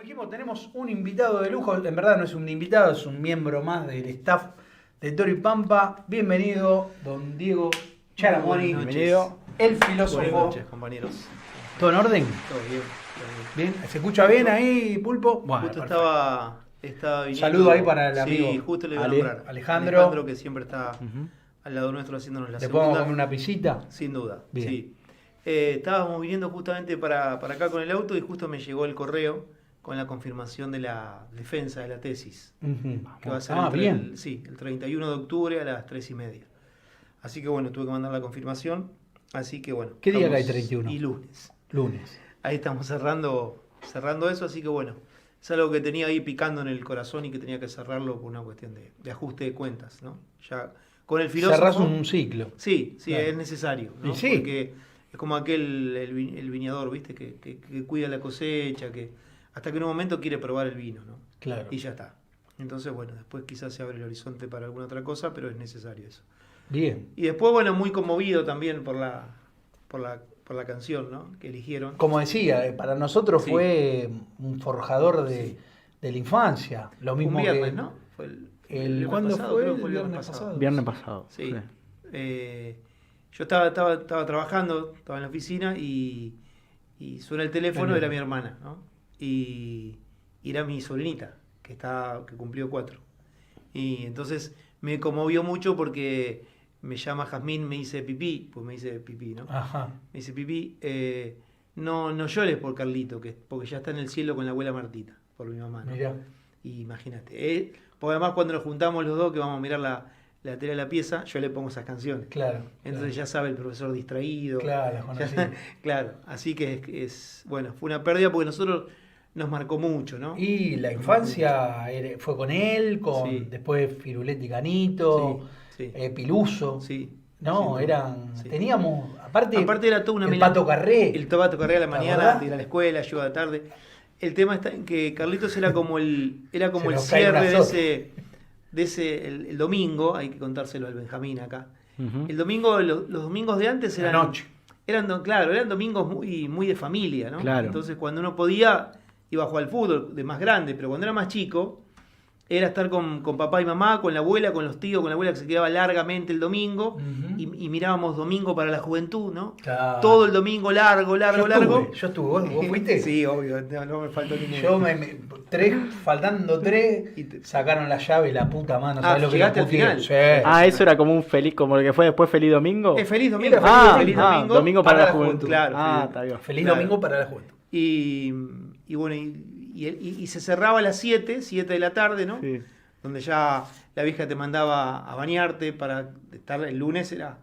Como dijimos, tenemos un invitado de lujo. En verdad no es un invitado, es un miembro más del staff de Toro y Pampa. Bienvenido, don Diego Charamoni. Bienvenido. El filósofo. Buenas noches, compañeros. ¿Todo en orden? Todo bien. ¿Bien? ¿Se escucha bien ahí, Pulpo? Bueno, Justo perfecto. estaba viniendo. Saludo ahí para el amigo. Sí, justo le iba a nombrar. Alejandro, que siempre está al lado nuestro haciéndonos la ¿le podemos segunda. comer una pisita? Sin duda, Bien. sí. Estábamos viniendo justamente para acá con el auto y justo me llegó el correo con la confirmación de la defensa de la tesis. Que va a ser bien. el 31 de octubre a las 3:30. Así que bueno, tuve que mandar la confirmación. Así que bueno. ¿Qué día cae 31? Y lunes. Lunes. Ahí estamos cerrando eso, así que bueno, es algo que tenía ahí picando en el corazón y que tenía que cerrarlo por una cuestión de ajuste de cuentas, ¿no? Ya con el filósofo. Cerrás un ciclo. Sí, Claro. es necesario, ¿no? Y sí. Porque es como el viñador, ¿viste? Que cuida la cosecha, que hasta que en un momento quiere probar el vino, ¿no? Claro. Y ya está. Entonces, bueno, después quizás se abre el horizonte para alguna otra cosa, pero es necesario eso. Bien. Y después, bueno, muy conmovido también por la canción, ¿no? Que eligieron. Como decía, para nosotros Sí. fue un forjador de la infancia. Lo mismo Un viernes, que ¿no? Fue el el viernes ¿cuándo pasado, fue? creo que El el viernes pasado. Viernes pasado. Sí. Yo estaba trabajando, estaba en la oficina y suena el teléfono, Bien. era mi hermana, ¿no? Y era mi sobrinita, que cumplió 4. Y entonces me conmovió mucho porque me llama Jazmín, me dice pipí, pues me dice pipí, ¿no? Ajá. Me dice pipí, no llores por Carlito, porque ya está en el cielo con la abuela Martita, por mi mamá, ¿no? Mirá. Y imagínate, porque además cuando nos juntamos los dos, que vamos a mirar la tele de la pieza, yo le pongo esas canciones. Claro. Entonces ya sabe el profesor distraído. Claro, las conocí. Claro, así que bueno, fue una pérdida porque nosotros nos marcó mucho, ¿no? Y la infancia fue con él, Sí. después Firuletti Canito, Sí. Piluso. Sí. No, Sí. teníamos, aparte era toda una el Pato Carré. El Pato Carré a la ¿Te mañana, acordás? de ir a la escuela, yo a la tarde. El tema está en que Carlitos era como el Se el nos cae cierre una de ese el domingo, hay que contárselo al Benjamín acá. Ujú. El domingo, los domingos de antes La eran noche. eran domingos muy de familia, ¿no? Claro. Entonces cuando uno podía iba a jugar al fútbol de más grande, pero cuando era más chico era estar con papá y mamá, con la abuela, con los tíos, con la abuela que se quedaba largamente el domingo Ujú. y mirábamos Domingo para la Juventud, ¿no? Claro. Todo el domingo largo. Yo estuve. ¿Vos fuiste? Sí, obvio, no me faltó ninguno. Yo faltando tres, Y te- sacaron la llave, la puta mano. Ah, ¿Sabés lo que llegaste la al puteé? final. Sí. Ah, eso era como como lo que fue después Feliz Domingo. Feliz Domingo, Era feliz Domingo. Domingo para la Juventud. Claro, Está bien. Feliz Claro. domingo para la juventud. Y bueno, y se cerraba a las 7 de la tarde, ¿no? Sí. Donde ya la vieja te mandaba a bañarte para estar el lunes era.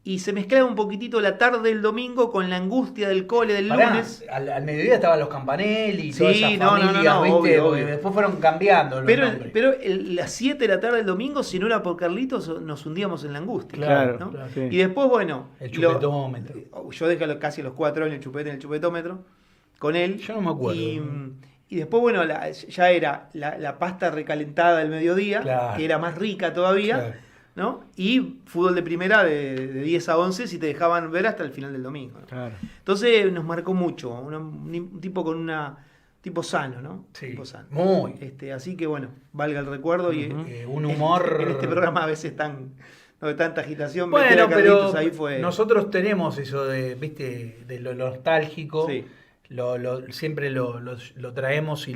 Y se mezclaba un poquitito la tarde del domingo con la angustia del cole del Pará, lunes. al mediodía estaban los Campanelli y Sí, todas esas no, familias, ¿viste? obvio, Porque obvio. después fueron cambiando los nombres. Pero las 7 de la tarde del domingo, si no era por Carlitos, nos hundíamos en la angustia. Claro, ¿no? claro. Sí. Y después, bueno. El chupetómetro. Yo dejé casi a los 4 años en el chupetómetro con él. Yo no me acuerdo. Y después, bueno, ya era la pasta recalentada del mediodía, Claro. que era más rica todavía, Claro. ¿no? Y fútbol de primera de 10 a 11 si te dejaban ver hasta el final del domingo, ¿no? Claro. Entonces nos marcó mucho, un tipo con tipo sano, ¿no? Sí, Tipo sano. muy. Así que bueno, valga el recuerdo y Un humor. en este programa a veces no de tanta agitación, Bueno, meter a pero Carlitos ahí fue. nosotros tenemos eso de, viste, de lo nostálgico. Sí. Siempre lo traemos y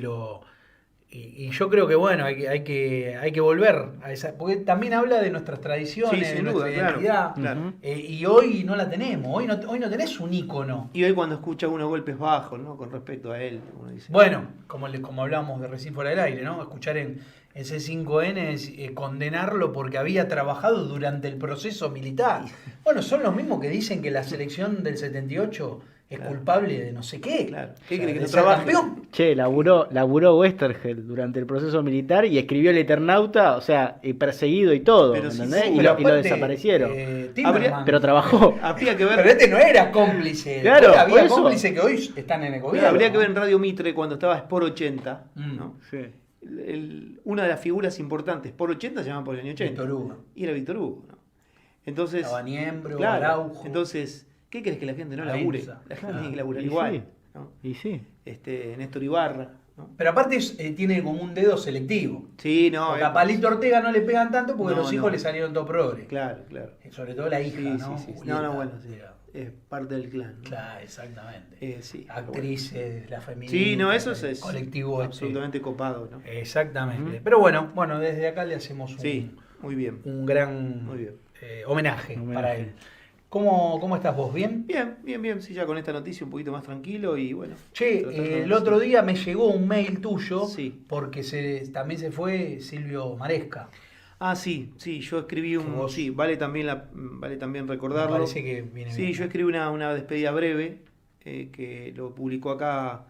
yo creo que bueno, hay que volver a esa, porque también habla de nuestras tradiciones, Sí, de sin nuestra duda, claro, identidad. claro. Y hoy no la tenemos, hoy no tenés un ícono. Y hoy cuando escucha unos golpes bajos, ¿no? Con respecto a él, uno dice. Bueno, como hablábamos de recién fuera del aire, ¿no? Escuchar en C5N es condenarlo porque había trabajado durante el proceso militar. Bueno, son los mismos que dicen que la selección del 78 es Claro. culpable de no sé qué. Claro. ¿Qué O sea, cree que de no ser trabaje? campeón. Che, laburó Westergel durante el proceso militar y escribió El Eternauta, o sea, perseguido y todo, Pero sí, ¿entendés? sí, y Pero lo aparte, desaparecieron. Timerman. Pero trabajó. Habría que ver. Pero este no era cómplice. Claro, Hoy por había eso. cómplices que hoy están en el gobierno. Habría que ver en Radio Mitre cuando estaba Sport 80, Mm. ¿no? Sí. Una de las figuras importantes, Sport 80 se llama por el año 80. Víctor Hugo. Y era Víctor Hugo, ¿no? Entonces. Estaba Niembro, claro, Araujo. entonces, ¿qué crees que la gente no Arenza. labure? La gente Claro. tiene que laburar Y igual. sí. ¿no? Y sí. Néstor Ibarra, ¿no? Pero aparte tiene como un dedo selectivo. Sí, no. Porque a Palito Ortega no le pegan tanto porque No, los hijos no. le salieron todo progre. Claro, claro. Sobre todo la hija, Sí, ¿no? sí, sí. Julieta, No, bueno, sí. era- Es parte del clan, ¿no? Claro, exactamente. Sí, pero bueno. Actrices, la feminista. Sí, no, eso el es colectivo absolutamente copado, ¿no? Exactamente. Ujú. Pero bueno, desde acá le hacemos Sí, muy bien. un gran Muy bien. homenaje Homenaje. para él. ¿Cómo estás vos? ¿Bien? Bien. Sí, ya con esta noticia un poquito más tranquilo y bueno. Che, tratando- el otro día me llegó un mail tuyo Sí. porque también se fue Silvio Maresca. Ah, sí, yo escribí Que un... vos- Sí, vale también Me recordarlo. parece que viene Sí, bien. yo escribí una despedida breve que lo publicó acá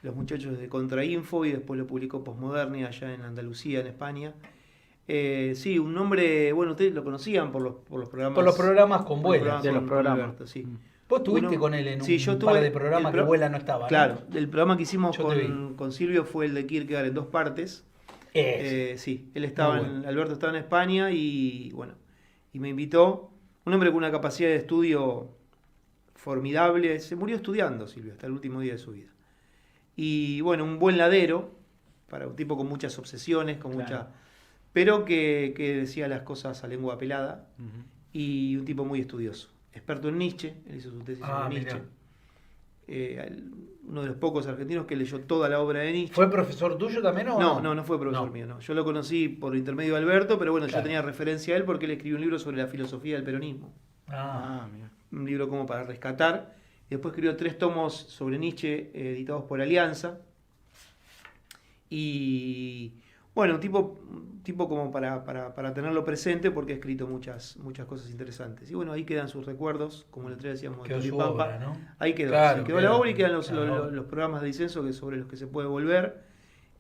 los muchachos de Contrainfo y después lo publicó Postmodernia allá en Andalucía, en España. Sí, un nombre, bueno, ustedes lo conocían por los programas. Por los programas con por los Vuela. de los con programas. Alberto, sí. Vos estuviste Uno- con él en sí, yo un tuve par de programas que Vuela no estaba, ¿no? Claro, el programa que hicimos Yo te con Silvio fue el de Kierkegaard en 2 partes. Sí, él Muy bueno. Alberto estaba en España y bueno, y me invitó, un hombre con una capacidad de estudio formidable, se murió estudiando Silvio hasta el último día de su vida. Y bueno, un buen ladero, para un tipo con muchas obsesiones, con Claro. mucha, pero que decía las cosas a lengua pelada Ujú. y un tipo muy estudioso, experto en Nietzsche, él hizo su tesis sobre mirá. Nietzsche. Uno de los pocos argentinos que leyó toda la obra de Nietzsche. ¿Fue profesor tuyo también o No fue profesor No. mío, no. Yo lo conocí por intermedio de Alberto, pero bueno, Claro. yo tenía referencia a él porque él escribió un libro sobre la filosofía del peronismo. Ah, mira. Un libro como para rescatar. Y después escribió 3 tomos sobre Nietzsche, editados por Alianza. Y bueno, un tipo como para tenerlo presente porque ha escrito muchas cosas interesantes. Y bueno, ahí quedan sus recuerdos, como el otro día decíamos de quedó su Tulipampa. obra, ¿no? Ahí quedó, Claro, sí, quedó la obra y quedan claro. los programas de disenso sobre los que se puede volver.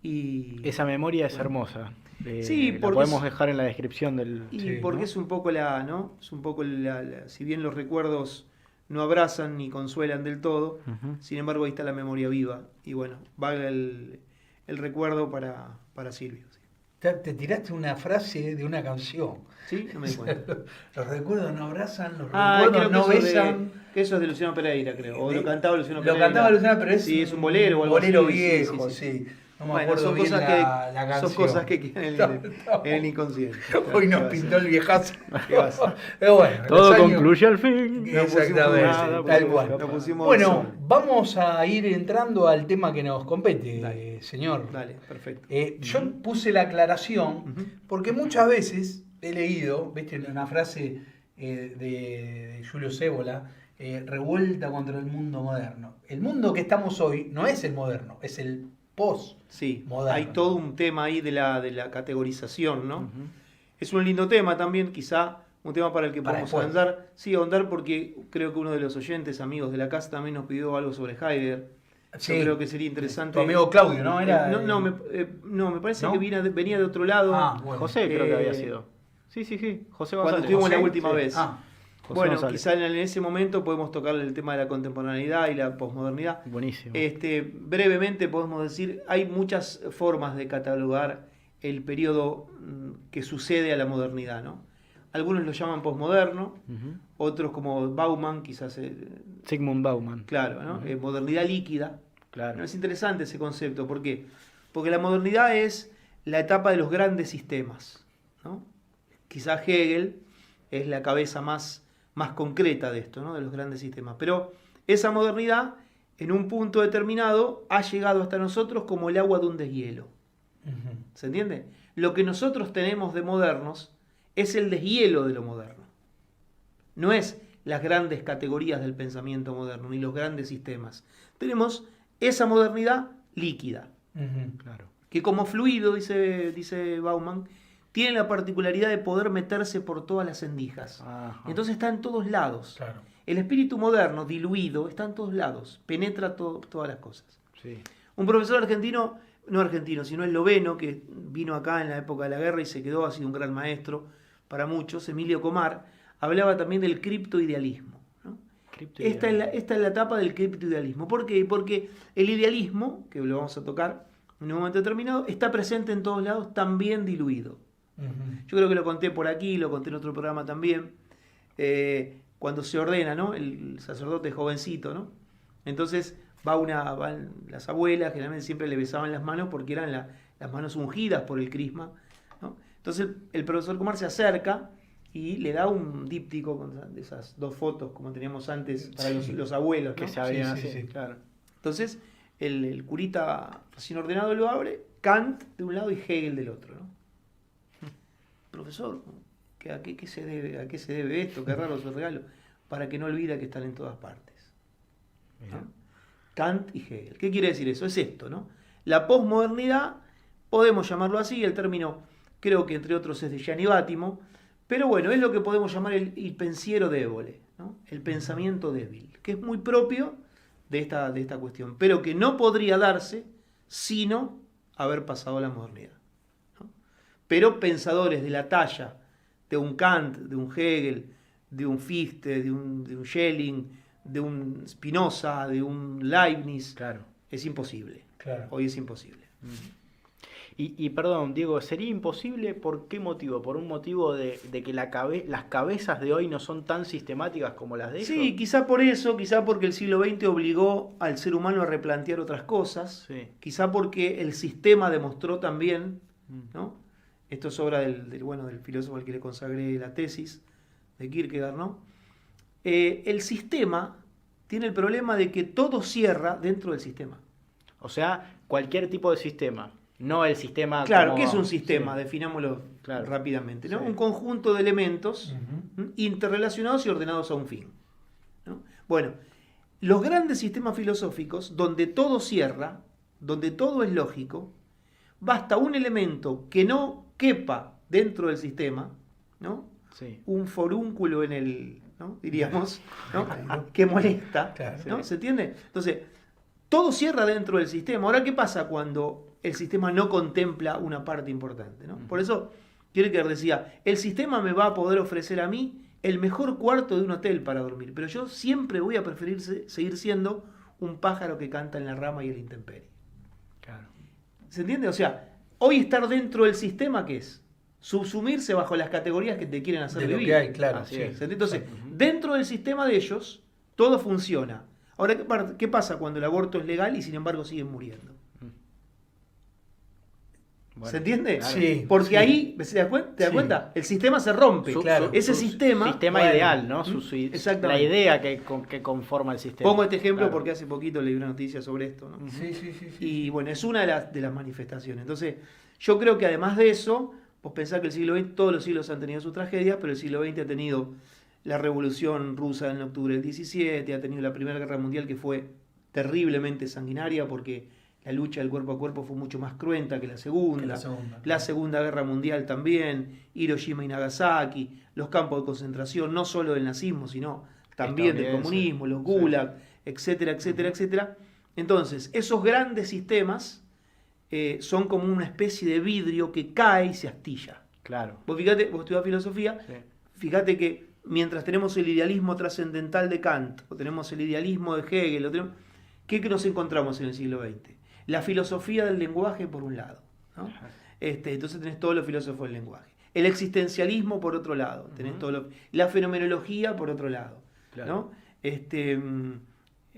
Y Esa memoria es hermosa. Sí, la porque podemos dejar en la descripción del... Y Sí, porque ¿no? es un poco ¿no? Es un poco si bien los recuerdos no abrazan ni consuelan del todo, Ujú. sin embargo ahí está la memoria viva. Y bueno, valga el recuerdo para Silvio. ¿Sí? Te tiraste una frase de una canción. ¿Sí? No me di cuenta. Los recuerdos no abrazan, los Creo recuerdos no que eso besan. que eso es de Luciano Pereira, creo. O lo Eh, cantaba Luciano Lo Pereira. cantaba Luciana, pero es Sí, es un bolero o algo bolero así, sí, viejo, sí, sí. sí. No me Bueno, acuerdo son bien cosas la canción. son cosas que quedan en el inconsciente. Hoy nos ¿Qué va a pintó ser? el viejazo. ¿Qué va a ser? Pero bueno, Todo los años- concluye al fin. Exactamente, nada, tal cual. Nos pusimos Bueno, sol. vamos a ir entrando al tema que nos compete, Dale. señor. Dale, perfecto. Yo puse la aclaración Ujú. porque muchas veces he leído, viste, una frase de Julio Cébola, revuelta contra el mundo moderno. El mundo que estamos hoy no es el moderno, es el post. Sí, moderno. hay todo un tema ahí de la categorización, ¿no? Ujú. Es un lindo tema también, quizá un tema para el que Para podemos después. ahondar. Sí, ahondar porque creo que uno de los oyentes, amigos de la casa, también nos pidió algo sobre Heidegger. Sí. Yo creo que sería interesante. Tu amigo Claudio, ¿no? Era, no, me parece ¿no? que venía de otro lado. Ah, bueno. José creo que Eh, había sido. Sí. José cuando González. estuvimos la José, última sí. vez. Ah, José Bueno, González. quizá en ese momento podemos tocar el tema de la contemporaneidad y la posmodernidad. Buenísimo. Brevemente podemos decir, hay muchas formas de catalogar el periodo que sucede a la modernidad, ¿no? Algunos lo llaman posmoderno, Ujú. otros como Bauman, quizás, Sigmund Bauman. claro, ¿no? Modernidad líquida. Claro. Es interesante ese concepto, ¿por qué? Porque la modernidad es la etapa de los grandes sistemas, ¿no? Quizás Hegel es la cabeza más concreta de esto, ¿no? De los grandes sistemas. Pero esa modernidad, en un punto determinado, ha llegado hasta nosotros como el agua de un deshielo. ujú. ¿Se entiende? Lo que nosotros tenemos de modernos es el deshielo de lo moderno. No es las grandes categorías del pensamiento moderno, ni los grandes sistemas. Tenemos esa modernidad líquida, Ujú. Claro. que como fluido, dice Bauman, tiene la particularidad de poder meterse por todas las endijas. Ajá. Entonces está en todos lados. Claro. El espíritu moderno, diluido, está en todos lados, penetra todas las cosas. Sí. Un profesor argentino, no argentino, sino esloveno, que vino acá en la época de la guerra y se quedó, ha sido un gran maestro para muchos, Emilio Comar, hablaba también del criptoidealismo, ¿no? Esta es la etapa del criptoidealismo. ¿Por qué? Porque el idealismo, que lo vamos a tocar en un momento determinado, está presente en todos lados, también diluido. Ujú. Yo creo que lo conté por aquí, lo conté en otro programa también. Cuando se ordena, ¿no? El sacerdote jovencito, ¿no? Entonces van las abuelas, generalmente siempre le besaban las manos porque eran las manos ungidas por el crisma, ¿no? Entonces el profesor Kumar se acerca y le da un díptico de esas 2 fotos como teníamos antes para los abuelos, ¿no? Que se abrían Sí, así, sí. claro. Entonces el curita recién ordenado lo abre, Kant de un lado y Hegel del otro, ¿no? Profesor, ¿a qué se debe esto? Qué raro su regalo. Para que no olvide que están en todas partes, ¿no? Kant y Hegel. ¿Qué quiere decir eso? Es esto, ¿no? La posmodernidad, podemos llamarlo así, el término creo que entre otros es de Gianni Bátimo, pero bueno, es lo que podemos llamar el pensiero débole, ¿no? El pensamiento débil, que es muy propio de esta cuestión, pero que no podría darse sino haber pasado la modernidad, ¿no? Pero pensadores de la talla de un Kant, de un Hegel, de un Fichte, de un Schelling, de un Spinoza, de un Leibniz, Claro. es imposible. Claro. Hoy es imposible. Y perdón, Diego, ¿sería imposible por qué motivo? ¿Por un motivo de que las cabezas de hoy no son tan sistemáticas como las de ellos? Sí, quizá por eso, quizá porque el siglo XX obligó al ser humano a replantear otras cosas, Sí. quizá porque el sistema demostró también, ¿no? Esto es obra del filósofo al que le consagré la tesis, de Kierkegaard, ¿no? El sistema tiene el problema de que todo cierra dentro del sistema. O sea, cualquier tipo de sistema, no el sistema... Claro, como- ¿qué es un sistema? Sí. Definámoslo Claro. rápidamente, ¿no? Sí. Un conjunto de elementos Ujú. interrelacionados y ordenados a un fin, ¿no? Bueno, los grandes sistemas filosóficos, donde todo cierra, donde todo es lógico, basta un elemento que no quepa dentro del sistema, ¿no? Sí. Un forúnculo en el, ¿no? Diríamos, ¿no? Que molesta, Claro. ¿no? ¿Se entiende? Entonces, todo cierra dentro del sistema. Ahora, ¿qué pasa cuando el sistema no contempla una parte importante, ¿no? Por eso, Kierkegaard decía, el sistema me va a poder ofrecer a mí el mejor cuarto de un hotel para dormir, pero yo siempre voy a preferir seguir siendo un pájaro que canta en la rama y en la intemperie. Claro. ¿Se entiende? O sea, hoy estar dentro del sistema, ¿qué es? Subsumirse bajo las categorías que te quieren hacer De lo vivir. que hay, claro. Así sí. es. ¿Se entiende? Entonces, dentro del sistema de ellos, todo funciona. Ahora, ¿qué pasa cuando el aborto es legal y sin embargo siguen muriendo? Bueno, ¿Se entiende? claro. Sí. Porque sí. ahí, ¿te das cuenta? ¿Te das Sí. cuenta? El sistema se rompe. Claro. Ese Su sistema... Sistema ideal, ¿no? Exactamente. La idea que conforma el sistema. Pongo este ejemplo Claro. porque hace poquito leí una noticia sobre esto, ¿no? Sí, sí, sí, sí. Y bueno, es una de las manifestaciones. Entonces, yo creo que además de eso, vos pensás que el siglo XX, todos los siglos han tenido sus tragedias, pero el siglo XX ha tenido la Revolución Rusa en octubre del 17, ha tenido la Primera Guerra Mundial que fue terriblemente sanguinaria porque la lucha del cuerpo a cuerpo fue mucho más cruenta que la segunda. Que la segunda. La Segunda Guerra Mundial también, Hiroshima y Nagasaki, los campos de concentración, no solo del nazismo, sino también del Estadounidense. comunismo, los gulag, etcétera, etcétera, etcétera. Entonces, esos grandes sistemas son como una especie de vidrio que cae y se astilla. Claro. Vos fíjate, vos estudiás filosofía, Sí. fíjate que mientras tenemos el idealismo trascendental de Kant, o tenemos el idealismo de Hegel, ¿qué nos encontramos en el siglo XX? La filosofía del lenguaje por un lado, ¿no? Entonces tenés todos los filósofos del lenguaje. El existencialismo por otro lado, tenés la fenomenología por otro lado, Claro. ¿no?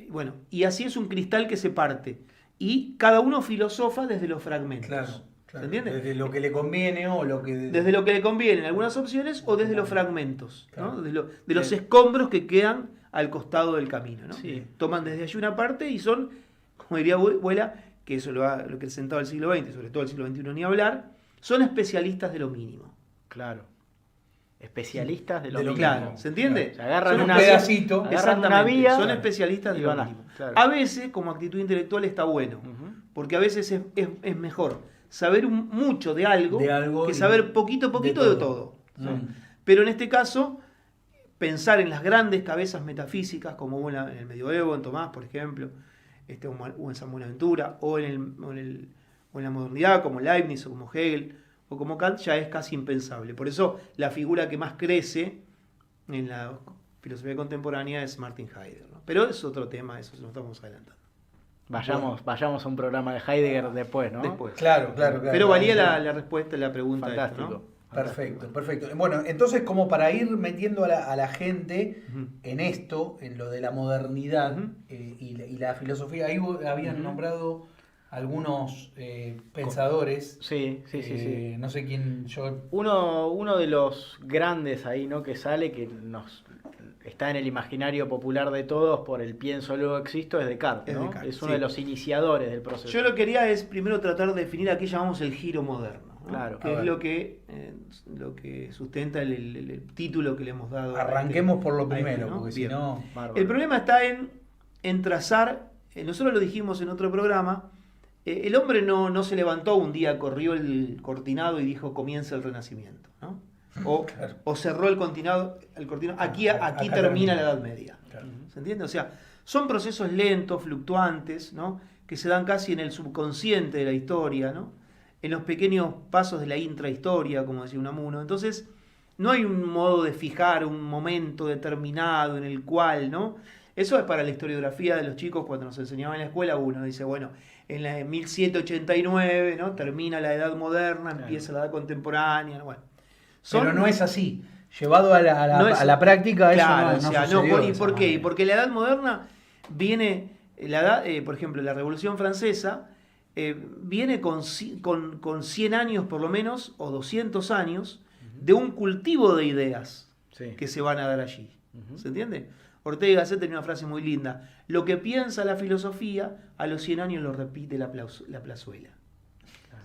Bueno, y así es un cristal que se parte. Y cada uno filosofa desde los fragmentos. Claro, ¿Se claro. entiende? Desde lo que le conviene o lo que... Desde lo que le conviene en algunas opciones o desde los fragmentos, Claro. ¿no? De los escombros que quedan al costado del camino, ¿no? Sí. Toman desde allí una parte y son, como diría Vuela, que eso lo que el sentado del siglo XX, sobre todo el siglo XXI ni hablar, son especialistas de lo mínimo. Claro. Especialistas de lo De lo mínimo. Claro, ¿se entiende? Se agarran Son una un pedacito. agarran Exactamente, una vía son especialistas de y lo van a- mínimo. claro. A veces, como actitud intelectual, está bueno, Ujú. porque a veces es mejor saber mucho de algo, que y saber poquito de todo. Mm. Pero en este caso, pensar en las grandes cabezas metafísicas, como hubo en el medioevo, en Tomás, por ejemplo, o en San Buenaventura, o en la modernidad, como Leibniz, o como Hegel, o como Kant, ya es casi impensable. Por eso, la figura que más crece en la filosofía contemporánea es Martin Heidegger, ¿no? Pero es otro tema, eso lo estamos adelantando. Vayamos a un programa de Heidegger después, ¿no? Después. Claro, claro, claro. Pero valía la respuesta, la pregunta. Fantástico. Esta, ¿no? Perfecto, perfecto. Bueno, entonces como para ir metiendo a la gente Ujú. en esto, en lo de la modernidad Ujú. y la filosofía, ahí habían Ujú. nombrado algunos pensadores. Sí, sí, sí, sí. No sé quién, yo... Uno de los grandes ahí, ¿no? Que sale, que nos está en el imaginario popular de todos por el pienso luego existo, es Descartes, Es ¿no? Descartes, Es uno de sí. los iniciadores del proceso. Yo lo que quería es primero tratar de definir a qué llamamos el giro moderno, ¿no? Claro. Que A es ver. lo que sustenta el título que le hemos dado. Arranquemos por lo a este, primero, ¿no? porque si Bien. no... Bárbaro. El problema está en trazar, nosotros lo dijimos en otro programa, el hombre no se levantó un día, corrió el cortinado y dijo comienza el Renacimiento, ¿no? Claro. O cerró el cortinado, aquí Acá termina termina. la Edad Media. Claro. ¿Se entiende? O sea, son procesos lentos, fluctuantes, ¿no? Que se dan casi en el subconsciente de la historia, ¿no? En los pequeños pasos de la intrahistoria, como decía Unamuno. Entonces, no hay un modo de fijar un momento determinado en el cual, ¿no? Eso es para la historiografía de los chicos cuando nos enseñaban en la escuela. Uno dice, bueno, en la de 1789, ¿no? Termina la Edad Moderna, Claro. empieza la Edad Contemporánea, bueno. Pero no es así. Llevado a No es- a la práctica, Claro, eso o sea, sucedió de ¿y esa por qué? manera. Porque la Edad Moderna viene, por ejemplo, la Revolución Francesa viene con 100 años por lo menos, o 200 años, de un cultivo de ideas Sí. que se van a dar allí. Ujú. ¿Se entiende? Ortega y Gasset tenía una frase muy linda. Lo que piensa la filosofía, a los 100 años lo repite la plazuela.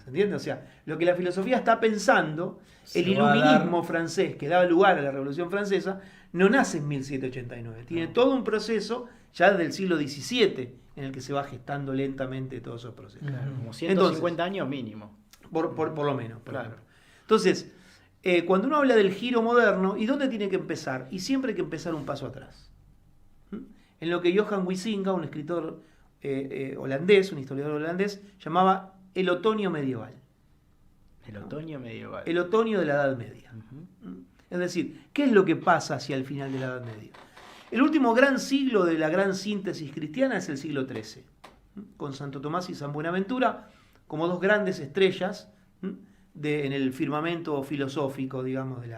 ¿Se entiende? O sea, lo que la filosofía está pensando, el Se va a iluminismo dar- francés que daba lugar a la Revolución Francesa, no nace en 1789. Tiene todo un proceso ya del siglo XVII en el que se va gestando lentamente todos esos procesos. Claro, Ujú. como 150 años mínimo. Por lo menos. Claro. Ejemplo. Entonces, cuando uno habla del giro moderno, ¿y dónde tiene que empezar? Y siempre hay que empezar un paso atrás. ¿Mm? En lo que Johan Huizinga, un escritor holandés, un historiador holandés, llamaba el otoño medieval. El otoño medieval. El otoño de la Edad Media. Ujú. Es decir, ¿qué es lo que pasa hacia el final de la Edad Media? El último gran siglo de la gran síntesis cristiana es el siglo XIII, con Santo Tomás y San Buenaventura como dos grandes estrellas en el firmamento filosófico, digamos, de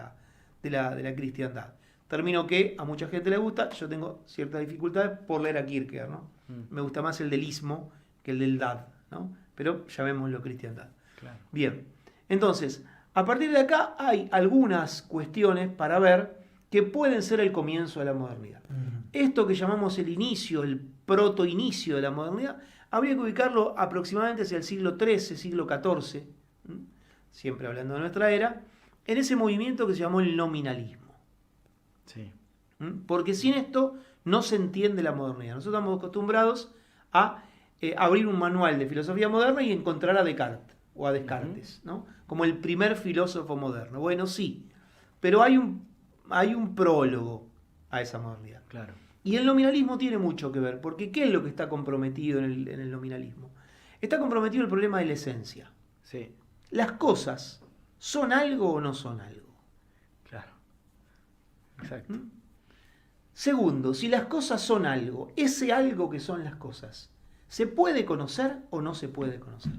la cristiandad. Término que a mucha gente le gusta, yo tengo ciertas dificultades por leer a Kierkegaard, ¿no? Me gusta más el del ismo que el del dad, ¿no? Pero llamémoslo cristiandad. Claro. Bien, entonces, a partir de acá hay algunas cuestiones para ver que pueden ser el comienzo de la modernidad. Esto que llamamos el inicio, el protoinicio de la modernidad, habría que ubicarlo aproximadamente hacia el siglo XIII, siglo XIV, siempre hablando de nuestra era, en ese movimiento que se llamó el nominalismo. Sí. Porque sin esto no se entiende la modernidad. Nosotros estamos acostumbrados a abrir un manual de filosofía moderna y encontrar a Descartes o a Descartes, ¿no? Como el primer filósofo moderno. Bueno, sí, pero hay un prólogo a esa modernidad. Claro. Y el nominalismo tiene mucho que ver, porque ¿qué es lo que está comprometido en el nominalismo? Está comprometido el problema de la esencia. Sí. ¿Las cosas son algo o no son algo? Claro. Exacto. Segundo, si las cosas son algo, ese algo que son las cosas, ¿se puede conocer o no se puede conocer?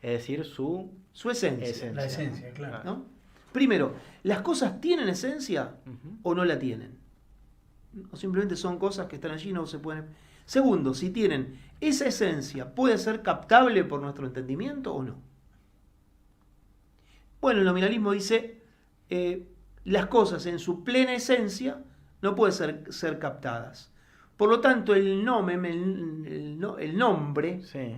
Es decir, su Su esencia. esencia. La esencia, claro. ¿No? Primero, ¿las cosas tienen esencia Ujú. o no la tienen? O simplemente son cosas que están allí y no se pueden... Segundo, si tienen esa esencia, ¿puede ser captable por nuestro entendimiento o no? Bueno, el nominalismo dice, las cosas en su plena esencia no pueden ser captadas. Por lo tanto, el nombre Sí.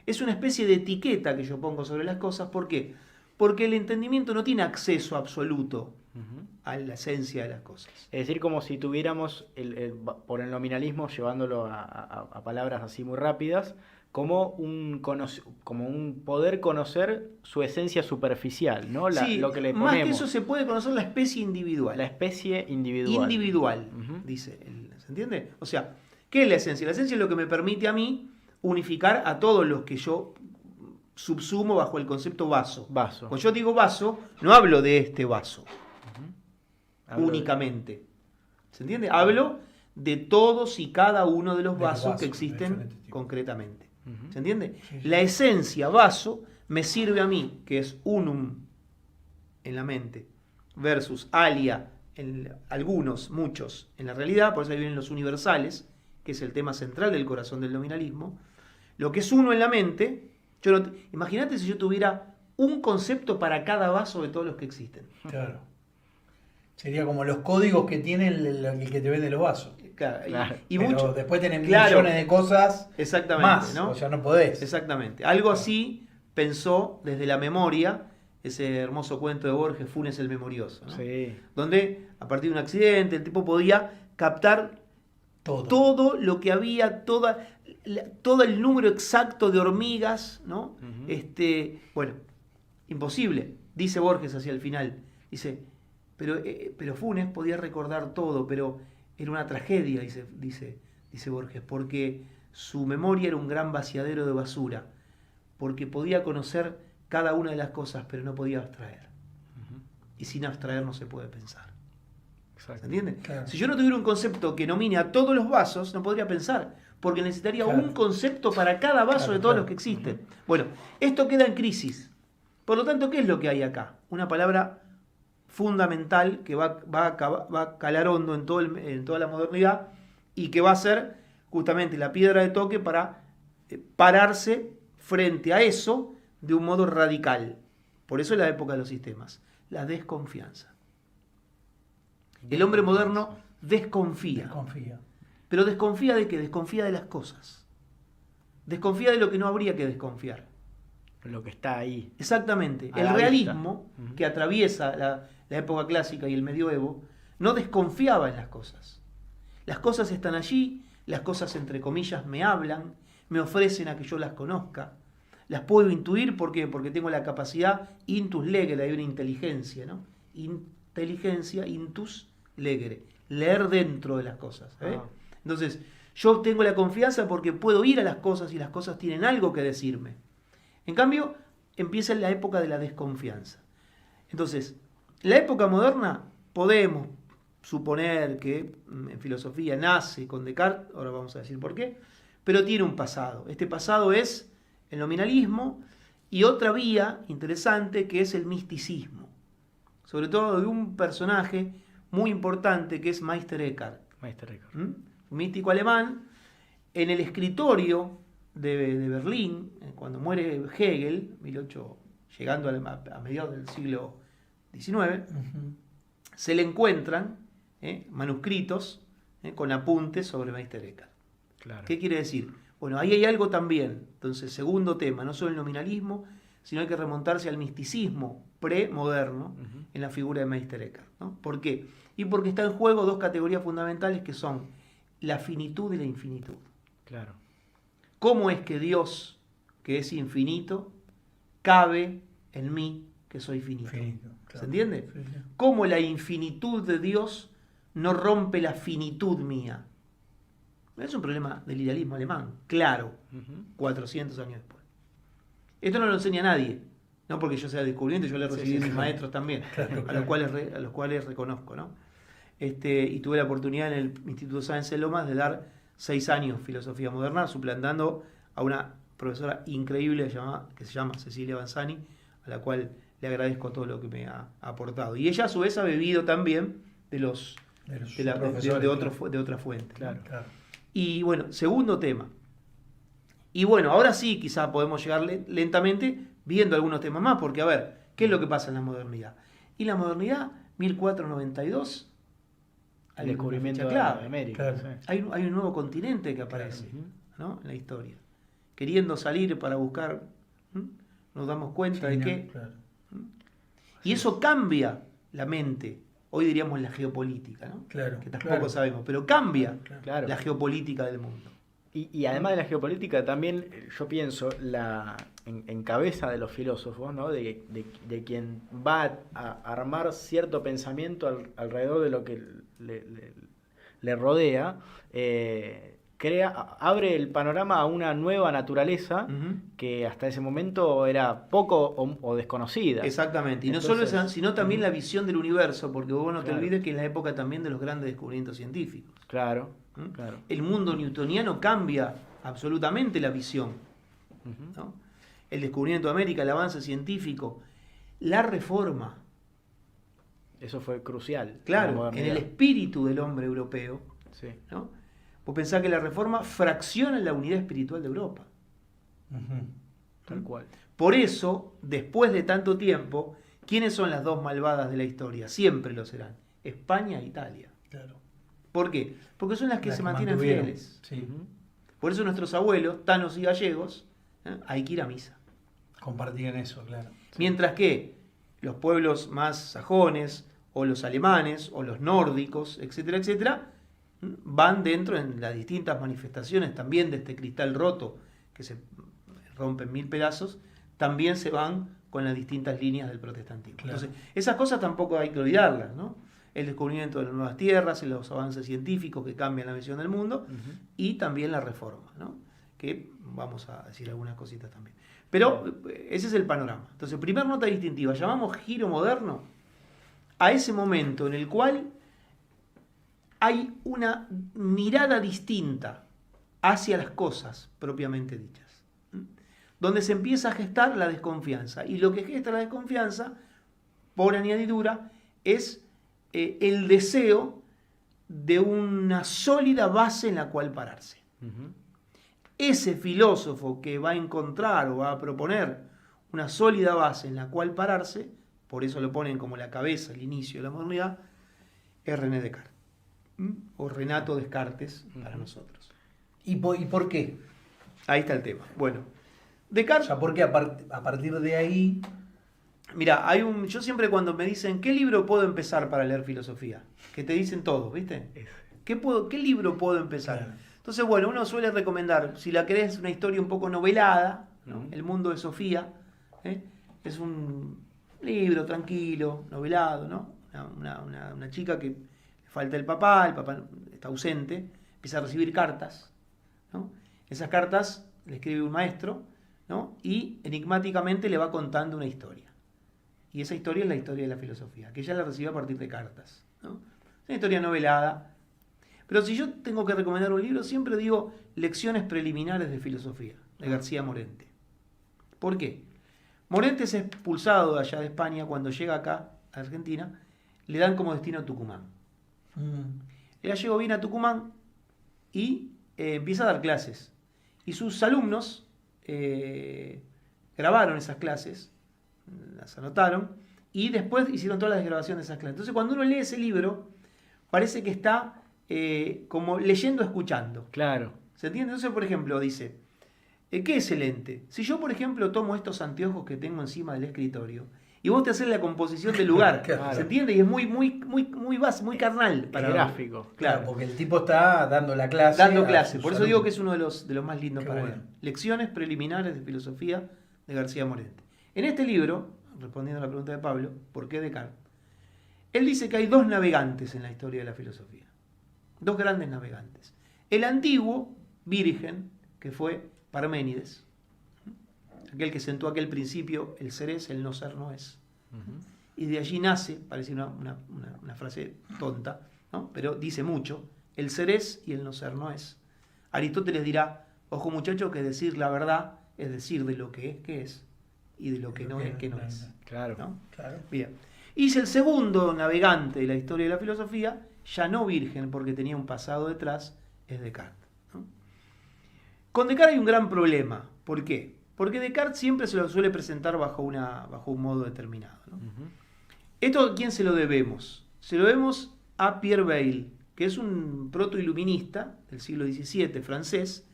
es una especie de etiqueta que yo pongo sobre las cosas. ¿Por qué? Porque el entendimiento no tiene acceso absoluto Ujú. a la esencia de las cosas. Es decir, como si tuviéramos, por el nominalismo, llevándolo a palabras así muy rápidas, como un poder conocer su esencia superficial, ¿no? Sí, Lo que le más que ponemos. eso se puede conocer la especie individual. La especie individual. Individual, Ujú. dice. ¿Se entiende? O sea, ¿qué es la esencia? La esencia es lo que me permite a mí unificar a todos los que yo subsumo bajo el concepto vaso. Vaso. Cuando yo digo vaso, no hablo de este vaso Hablo de- únicamente. ¿Se entiende? Hablo de todos y cada uno de los De los vasos vasos que de existen diferentes tipos. concretamente. ¿Se Ujú. entiende? Sí, sí. La esencia vaso me sirve a mí, que es unum en la mente, versus alia, muchos, en la realidad, por eso ahí vienen los universales, que es el tema central del corazón del nominalismo. Lo que es uno en la mente, imagínate si yo tuviera un concepto para cada vaso de todos los que existen. Claro. Sería como los códigos que tiene el que te vende los vasos. Claro. Y pero mucho, después tenés claro, millones de cosas exactamente, más, ¿no? O sea, no podés. Exactamente. Algo así pensó desde la memoria ese hermoso cuento de Borges, Funes el Memorioso, ¿no? Sí. Donde a partir de un accidente el tipo podía captar todo lo que había, todo el número exacto de hormigas, ¿no? Bueno, imposible, dice Borges hacia el final. Dice, pero Funes podía recordar todo, pero era una tragedia, dice Borges, porque su memoria era un gran vaciadero de basura, porque podía conocer cada una de las cosas, pero no podía abstraer. Y sin abstraer no se puede pensar. Exacto. ¿Se entiende? Claro. Si yo no tuviera un concepto que nomine a todos los vasos, no podría pensar, porque necesitaría un concepto para cada vaso de todos los que existen. Bueno, esto queda en crisis. Por lo tanto, ¿qué es lo que hay acá? Una palabra fundamental que va a calar hondo en toda la modernidad y que va a ser justamente la piedra de toque para pararse frente a eso de un modo radical. Por eso es la época de los sistemas. La desconfianza. El hombre moderno desconfía. Desconfía. ¿Pero desconfía de qué? Desconfía de las cosas. Desconfía de lo que no habría que desconfiar. Lo que está ahí. Exactamente. A El la realismo, vista. que atraviesa la época clásica y el medioevo, no desconfiaba en las cosas. Las cosas están allí, las cosas entre comillas me hablan, me ofrecen a que yo las conozca. Las puedo intuir, ¿por qué? Porque tengo la capacidad intus legere, hay una inteligencia, ¿no? Inteligencia, intus legere, leer dentro de las cosas. Entonces, yo tengo la confianza porque puedo ir a las cosas y las cosas tienen algo que decirme. En cambio, empieza la época de la desconfianza. Entonces, la época moderna podemos suponer que en filosofía nace con Descartes, ahora vamos a decir por qué, pero tiene un pasado. Este pasado es el nominalismo y otra vía interesante que es el misticismo. Sobre todo de un personaje muy importante que es Meister Eckhart. Un místico alemán. En el escritorio de Berlín, cuando muere Hegel, llegando a mediados del siglo XIX, se le encuentran manuscritos con apuntes sobre Meister Eckhart. Claro. ¿Qué quiere decir? Bueno, ahí hay algo también. Entonces, segundo tema, no solo el nominalismo, sino hay que remontarse al misticismo premoderno en la figura de Meister Eckhart, ¿no? ¿Por qué? Y porque está en juego dos categorías fundamentales que son la finitud y la infinitud. Claro. ¿Cómo es que Dios, que es infinito, cabe en mí, que soy finito? Claro. ¿Se entiende? Sí, sí. ¿Cómo la infinitud de Dios no rompe la finitud mía? Es un problema del idealismo alemán, claro, 400 años después. Esto no lo enseña nadie, no porque yo sea descubriente, yo le recibí mis maestros también, a los cuales reconozco, ¿no? Y tuve la oportunidad en el Instituto Sáenz de Lomas de dar 6 años filosofía moderna, suplantando a una profesora increíble que se llama Cecilia Banzani, a la cual le agradezco todo lo que me ha aportado. Y ella a su vez ha bebido también de otra fuente. Claro. Claro. Y bueno, segundo tema. Y bueno, ahora sí quizá podemos llegar lentamente viendo algunos temas más, porque a ver, ¿qué es lo que pasa en la modernidad? Y la modernidad, 1492, El hay descubrimiento una fecha clave. de América. Claro. Sí. Hay un nuevo continente que aparece, Claro. ¿no? En la historia. Queriendo salir para buscar, nos damos cuenta de China, que... claro. Y eso cambia la mente. Hoy diríamos la geopolítica, ¿no? Claro, Que tampoco claro. sabemos, pero cambia Claro. la geopolítica del mundo. Y además de la geopolítica, también yo pienso en cabeza de los filósofos, ¿no? de quien va a armar cierto pensamiento alrededor de lo que le rodea, abre el panorama a una nueva naturaleza que hasta ese momento era poco o desconocida. Exactamente. Y Entonces, no solo esa, sino también la visión del universo, porque vos no te Claro. olvides que es la época también de los grandes descubrimientos científicos. Claro, ¿Mm? claro. El mundo newtoniano cambia absolutamente la visión, ¿no? El descubrimiento de América, el avance científico, la reforma, Eso fue crucial. en la Claro, en modernidad. el espíritu del hombre europeo, Sí. ¿no? Vos pensás que la Reforma fracciona la unidad espiritual de Europa. Ujú. Tal cual. Por eso, después de tanto tiempo, ¿quiénes son las dos malvadas de la historia? Siempre lo serán. España e Italia. Claro. ¿Por qué? Porque son las que Las se que mantienen mantuvieron. fieles. Sí. Ujú. Por eso nuestros abuelos, tanos y gallegos, hay que ir a misa. Compartían eso, claro. Mientras que los pueblos más sajones, o los alemanes, o los nórdicos, etcétera, etcétera, van dentro en las distintas manifestaciones también de este cristal roto que se rompe en 1000 pedazos, también se van con las distintas líneas del protestantismo. Claro. Entonces, esas cosas tampoco hay que olvidarlas, ¿no? El descubrimiento de las nuevas tierras, los avances científicos que cambian la visión del mundo, Ujú. y también la reforma, ¿no? Que vamos a decir algunas cositas también. Pero ese es el panorama. Entonces, primer nota distintiva, llamamos giro moderno a ese momento en el cual hay una mirada distinta hacia las cosas propiamente dichas, donde se empieza a gestar la desconfianza. Y lo que gesta la desconfianza, por añadidura, es el deseo de una sólida base en la cual pararse. Ujú. Ese filósofo que va a encontrar o va a proponer una sólida base en la cual pararse, por eso lo ponen como la cabeza, el inicio de la modernidad, es René Descartes. O Renato Descartes para nosotros. ¿Y por qué? Ahí está el tema. Bueno, O Descartes, sea, porque a partir de ahí... mira, yo siempre cuando me dicen, ¿qué libro puedo empezar para leer filosofía? Que te dicen todos, ¿viste? ¿Qué libro puedo empezar? Claro. Entonces, bueno, uno suele recomendar, si la querés, una historia un poco novelada, ¿no? Ujú. El mundo de Sofía, ¿eh? Es un libro tranquilo, novelado, ¿no? Una chica que le falta el papá está ausente, empieza a recibir cartas, ¿no? Esas cartas le escribe un maestro, ¿no? Y enigmáticamente le va contando una historia. Y esa historia es la historia de la filosofía, que ella la recibe a partir de cartas, ¿no? Es una historia novelada. Pero si yo tengo que recomendar un libro, siempre digo Lecciones preliminares de filosofía, de García Morente. ¿Por qué? Morente es expulsado de allá de España. Cuando llega acá, a Argentina, le dan como destino Tucumán. Ella llegó bien a Tucumán y empieza a dar clases. Y sus alumnos grabaron esas clases, las anotaron, y después hicieron todas las grabaciones de esas clases. Entonces, cuando uno lee ese libro, parece que está como leyendo, escuchando. Claro. ¿Se entiende? Entonces, por ejemplo, dice, ¿qué es el ente? Si yo, por ejemplo, tomo estos anteojos que tengo encima del escritorio y vos te haces la composición del lugar, Claro. ¿se entiende? Y es muy base, muy carnal. Es gráfico. Claro, porque el tipo está dando la clase. Dando a clase. sus Por eso digo que alumnos. es uno de los más lindos Qué para bueno. leer. Lecciones preliminares de filosofía de García Morente. En este libro, respondiendo a la pregunta de Pablo, ¿por qué Descartes? Él dice que hay dos navegantes en la historia de la filosofía. Dos grandes navegantes. El antiguo, virgen, que fue Parménides, aquel que sentó aquel principio, el ser es, el no ser no es. Ujú. Y de allí nace, parece una frase tonta, ¿no? Pero dice mucho, el ser es y el no ser no es. Aristóteles dirá, ojo muchachos, que decir la verdad es decir de lo que es, y de lo que no es, que no es. Claro. ¿No? Claro. Bien. Y es el segundo navegante de la historia de la filosofía, ya no virgen, porque tenía un pasado detrás, es Descartes, ¿no? Con Descartes hay un gran problema. ¿Por qué? Porque Descartes siempre se lo suele presentar bajo un modo determinado, ¿no? Ujú. ¿Esto a quién se lo debemos? Se lo debemos a Pierre Bayle, que es un protoiluminista del siglo XVII francés,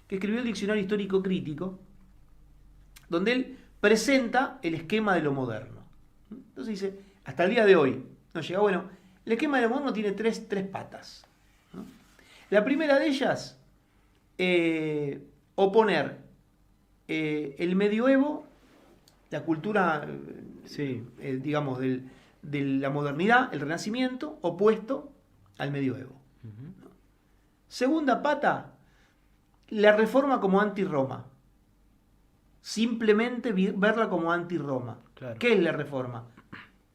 que escribió el Diccionario Histórico Crítico, donde él presenta el esquema de lo moderno. Entonces dice, hasta el día de hoy, nos llega, bueno, el esquema de lo moderno tiene tres patas, ¿no? La primera de ellas, oponer el medioevo, la cultura, Sí. digamos, de la modernidad, el renacimiento, opuesto al medioevo. Ujú. Segunda pata, la reforma como anti-Roma. Simplemente verla como anti-Roma. Claro. ¿Qué es la reforma?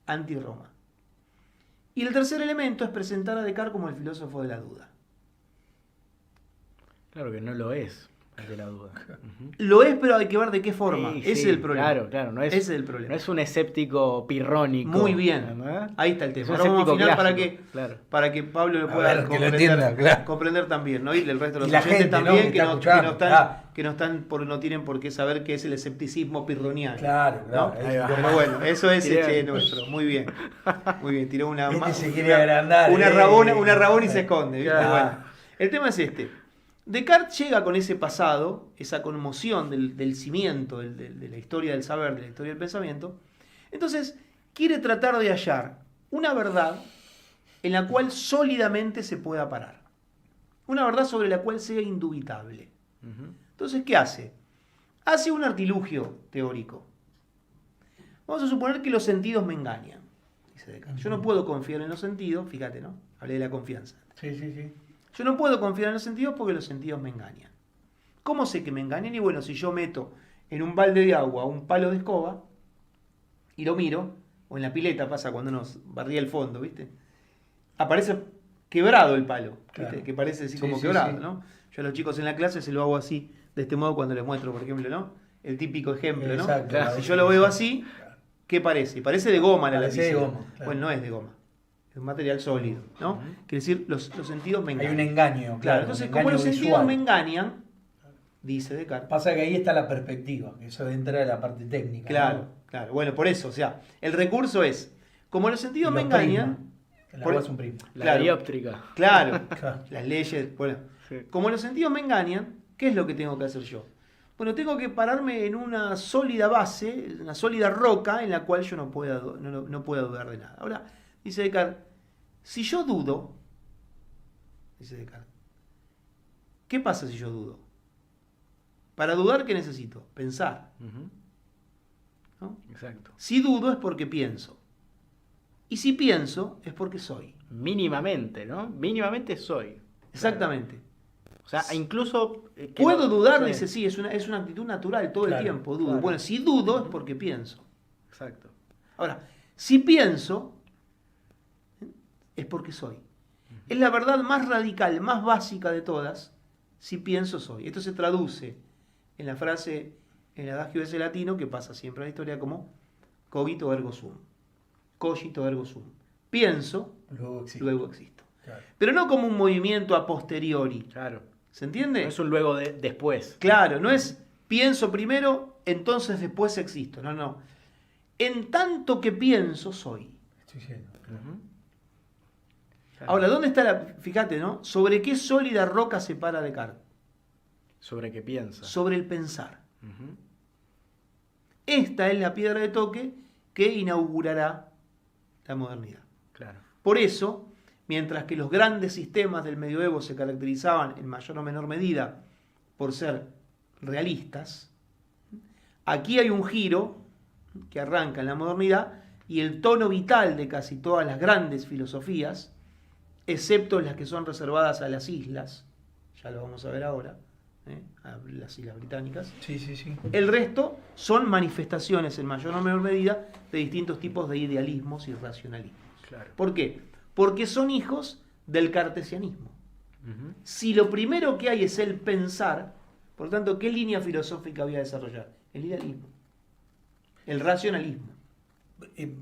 Anti-Roma. Y el tercer elemento es presentar a Descartes como el filósofo de la duda. Claro que no lo es. ante la duda. Ujú. Lo es, pero hay que ver de qué forma. Sí, Ese sí, es el problema. Claro, no es, Ese es el problema. no es un escéptico pirrónico. Muy bien. ¿no? Ahí está el Es tema. un Ahora vamos a escéptico afinar clásico, para que Pablo lo A pueda ver, que lo entienda, claro. comprender también, ¿no? Y el resto de los Y la oyentes gente, ¿no? también que que, está no, escuchando, claro. no tienen por qué saber qué es el escepticismo pirroniano. Claro, ¿no? claro. Ahí va. Pero bueno, eso es Tiré. nuestro. Muy bien. Muy bien. Tiró una Se quiere agrandar. una rabona y se esconde. ¿viste? Claro. Bueno, el tema es este. Descartes llega con ese pasado, esa conmoción del cimiento de la historia del saber, de la historia del pensamiento. Entonces, quiere tratar de hallar una verdad en la cual sólidamente se pueda parar. Una verdad sobre la cual sea indubitable. Ujú. Entonces, ¿qué hace? Hace un artilugio teórico. Vamos a suponer que los sentidos me engañan, dice Descartes. Yo no puedo confiar en los sentidos, fíjate, ¿no? Hablé de la confianza. Sí, sí, sí. Yo no puedo confiar en los sentidos porque los sentidos me engañan. ¿Cómo sé que me engañan? Y bueno, si yo meto en un balde de agua un palo de escoba y lo miro, o en la pileta pasa cuando nos barría el fondo, ¿viste? Aparece quebrado el palo, ¿viste? Claro. Que parece así Sí, como sí, quebrado, sí. ¿no? Yo a los chicos en la clase se lo hago así, de este modo cuando les muestro, por ejemplo, ¿no? El típico ejemplo, ¿no? Exacto. Claro, si Sí, yo lo veo sí. así, ¿qué parece? Parece de goma la Parece de lapicera. goma, claro. Bueno, no es de goma. Es un material sólido, ¿no? Ujú. Quiere decir, los sentidos me Hay engañan. un engaño, Claro, claro. entonces, un como engaño los sentidos visual. me engañan, dice Descartes. Pasa que ahí está la perspectiva, que eso entra de la parte técnica. Claro, ¿no? claro. Bueno, por eso, o sea, el recurso es, como los sentidos Y me los engañan, prismas. El por- agua es un prisma. La Claro. dióptrica. claro, Claro. las leyes, bueno, Sí. como los sentidos me engañan, ¿qué es lo que tengo que hacer yo? Bueno, tengo que pararme en una sólida base, una sólida roca en la cual yo no pueda dudar de nada. Ahora, dice Descartes, si yo dudo, dice Descartes, ¿qué pasa si yo dudo? Para dudar, ¿qué necesito? Pensar, Ujú. ¿no? Exacto. Si dudo es porque pienso. Y si pienso es porque soy. Mínimamente, ¿no? Mínimamente soy. Exactamente. O sea, incluso... que Puedo no- dudar, sí. dice, sí, es una actitud natural todo el Claro, tiempo, dudo. claro. Bueno, si dudo es porque pienso. Exacto. Ahora, si pienso, es porque soy. Es la verdad más radical, más básica de todas. Si pienso, soy. Esto se traduce en la frase, en el adagio ese latino, que pasa siempre en la historia como cogito ergo sum. Cogito ergo sum. Pienso, Luego existe. luego existo. Claro. Pero no como un movimiento a posteriori. Claro. ¿Se entiende? No es un luego de después. Claro, no es pienso primero, entonces después existo. No, no. En tanto que pienso, soy. Estoy yendo. Ujú. Claro. Ahora, ¿dónde está la...? Fíjate, ¿no? ¿Sobre qué sólida roca se para Descartes? Sobre qué piensa. Sobre el pensar. Ujú. Esta es la piedra de toque que inaugurará la modernidad. Claro. Por eso, mientras que los grandes sistemas del medioevo se caracterizaban en mayor o menor medida por ser realistas, aquí hay un giro que arranca en la modernidad y el tono vital de casi todas las grandes filosofías, excepto las que son reservadas a las islas, ya lo vamos a ver ahora, a las islas británicas, Sí, sí, sí. el resto son manifestaciones en mayor o menor medida de distintos tipos de idealismos y racionalismos. Claro. ¿Por qué? Porque son hijos del cartesianismo. Ujú. Si lo primero que hay es el pensar, por lo tanto, ¿qué línea filosófica voy a desarrollar? El idealismo, el racionalismo.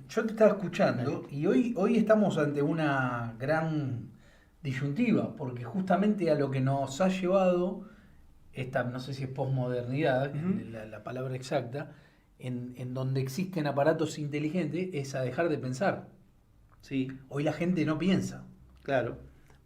Yo te estaba escuchando y hoy estamos ante una gran disyuntiva, porque justamente a lo que nos ha llevado esta, no sé si es posmodernidad, Ujú. la palabra exacta, en donde existen aparatos inteligentes, es a dejar de pensar. Sí, Hoy la gente no piensa, claro.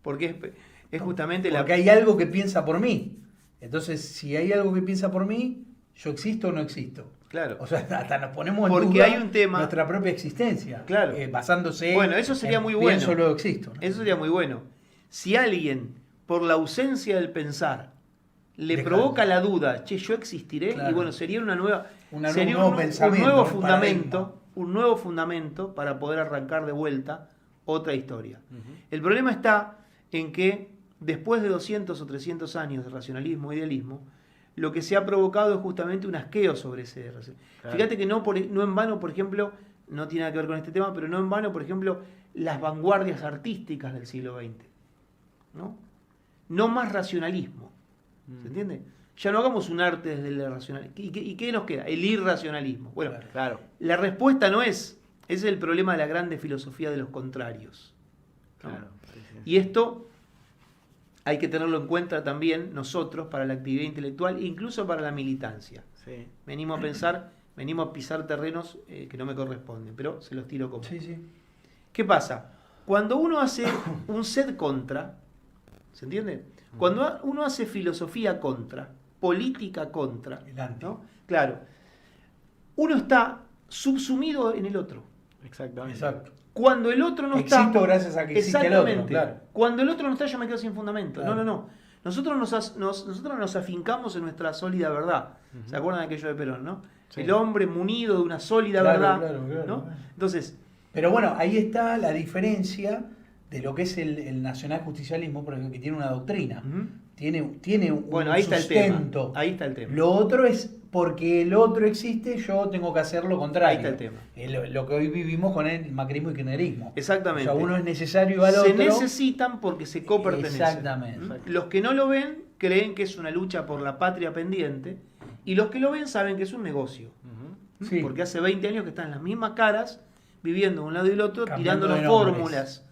Porque es justamente la... porque hay algo que piensa por mí. Entonces, si hay algo que piensa por mí, ¿yo existo o no existo? Claro. O sea, hasta nos ponemos en Porque duda hay un tema- nuestra propia existencia. Claro. Basándose Bueno, eso sería en muy bueno. pienso, luego existo, ¿no? Eso sería muy bueno. Si alguien, por la ausencia del pensar, le Deja- provoca la duda, che, yo existiré, Claro. y bueno, sería una nueva, Un sería nuevo un pensamiento, nuevo un fundamento, un nuevo fundamento para poder arrancar de vuelta otra historia. Ujú. El problema está en que después de 200 o 300 años de racionalismo e idealismo, lo que se ha provocado es justamente un asqueo sobre ese racionalismo. Claro. Fíjate que no en vano, por ejemplo, no tiene nada que ver con este tema, pero no en vano, por ejemplo, las vanguardias artísticas del siglo XX. ¿No? No más racionalismo. ¿Se entiende? ya no hagamos un arte desde el racional. ¿Y qué nos queda? El irracionalismo. Bueno, Claro. la respuesta no es, ese es el problema de la grande filosofía de los contrarios, ¿no? Claro. Sí, sí. Y esto hay que tenerlo en cuenta también nosotros para la actividad intelectual, incluso para la militancia. Sí. Venimos a pisar terrenos que no me corresponden, pero se los tiro como. Sí, sí. ¿Qué pasa? Cuando uno hace un sed contra, ¿se entiende? Cuando uno hace filosofía contra, política contra, El anti. ¿no? Claro, uno está subsumido en el otro. Exactamente. Exacto. Cuando el otro no está... Existo gracias a que existe el otro, Exactamente. claro. Cuando el otro no está, yo me quedo sin fundamento. Claro. No. Nosotros nos afincamos en nuestra sólida verdad. ¿Se acuerdan de aquello de Perón, no? Sí. El hombre munido de una sólida Claro, verdad. claro, ¿no? Entonces, Pero bueno, ahí está la diferencia de lo que es el nacionaljusticialismo, por ejemplo, que tiene una doctrina. ujú. Tiene un Bueno, ahí está el sustento. tema. Ahí está el tema. Lo otro es porque el otro existe, yo tengo que hacer lo contrario. Ahí está el tema. Lo que hoy vivimos con el macrismo y kirchnerismo. Exactamente. O sea, uno es necesario al Se otro. necesitan porque se copertenecen. Exactamente. Los que no lo ven creen que es una lucha por la patria pendiente y los que lo ven saben que es un negocio. Ujú. Sí. Porque hace 20 años que están las mismas caras viviendo de un lado y del otro, Cambiando tirándonos de nombres. fórmulas.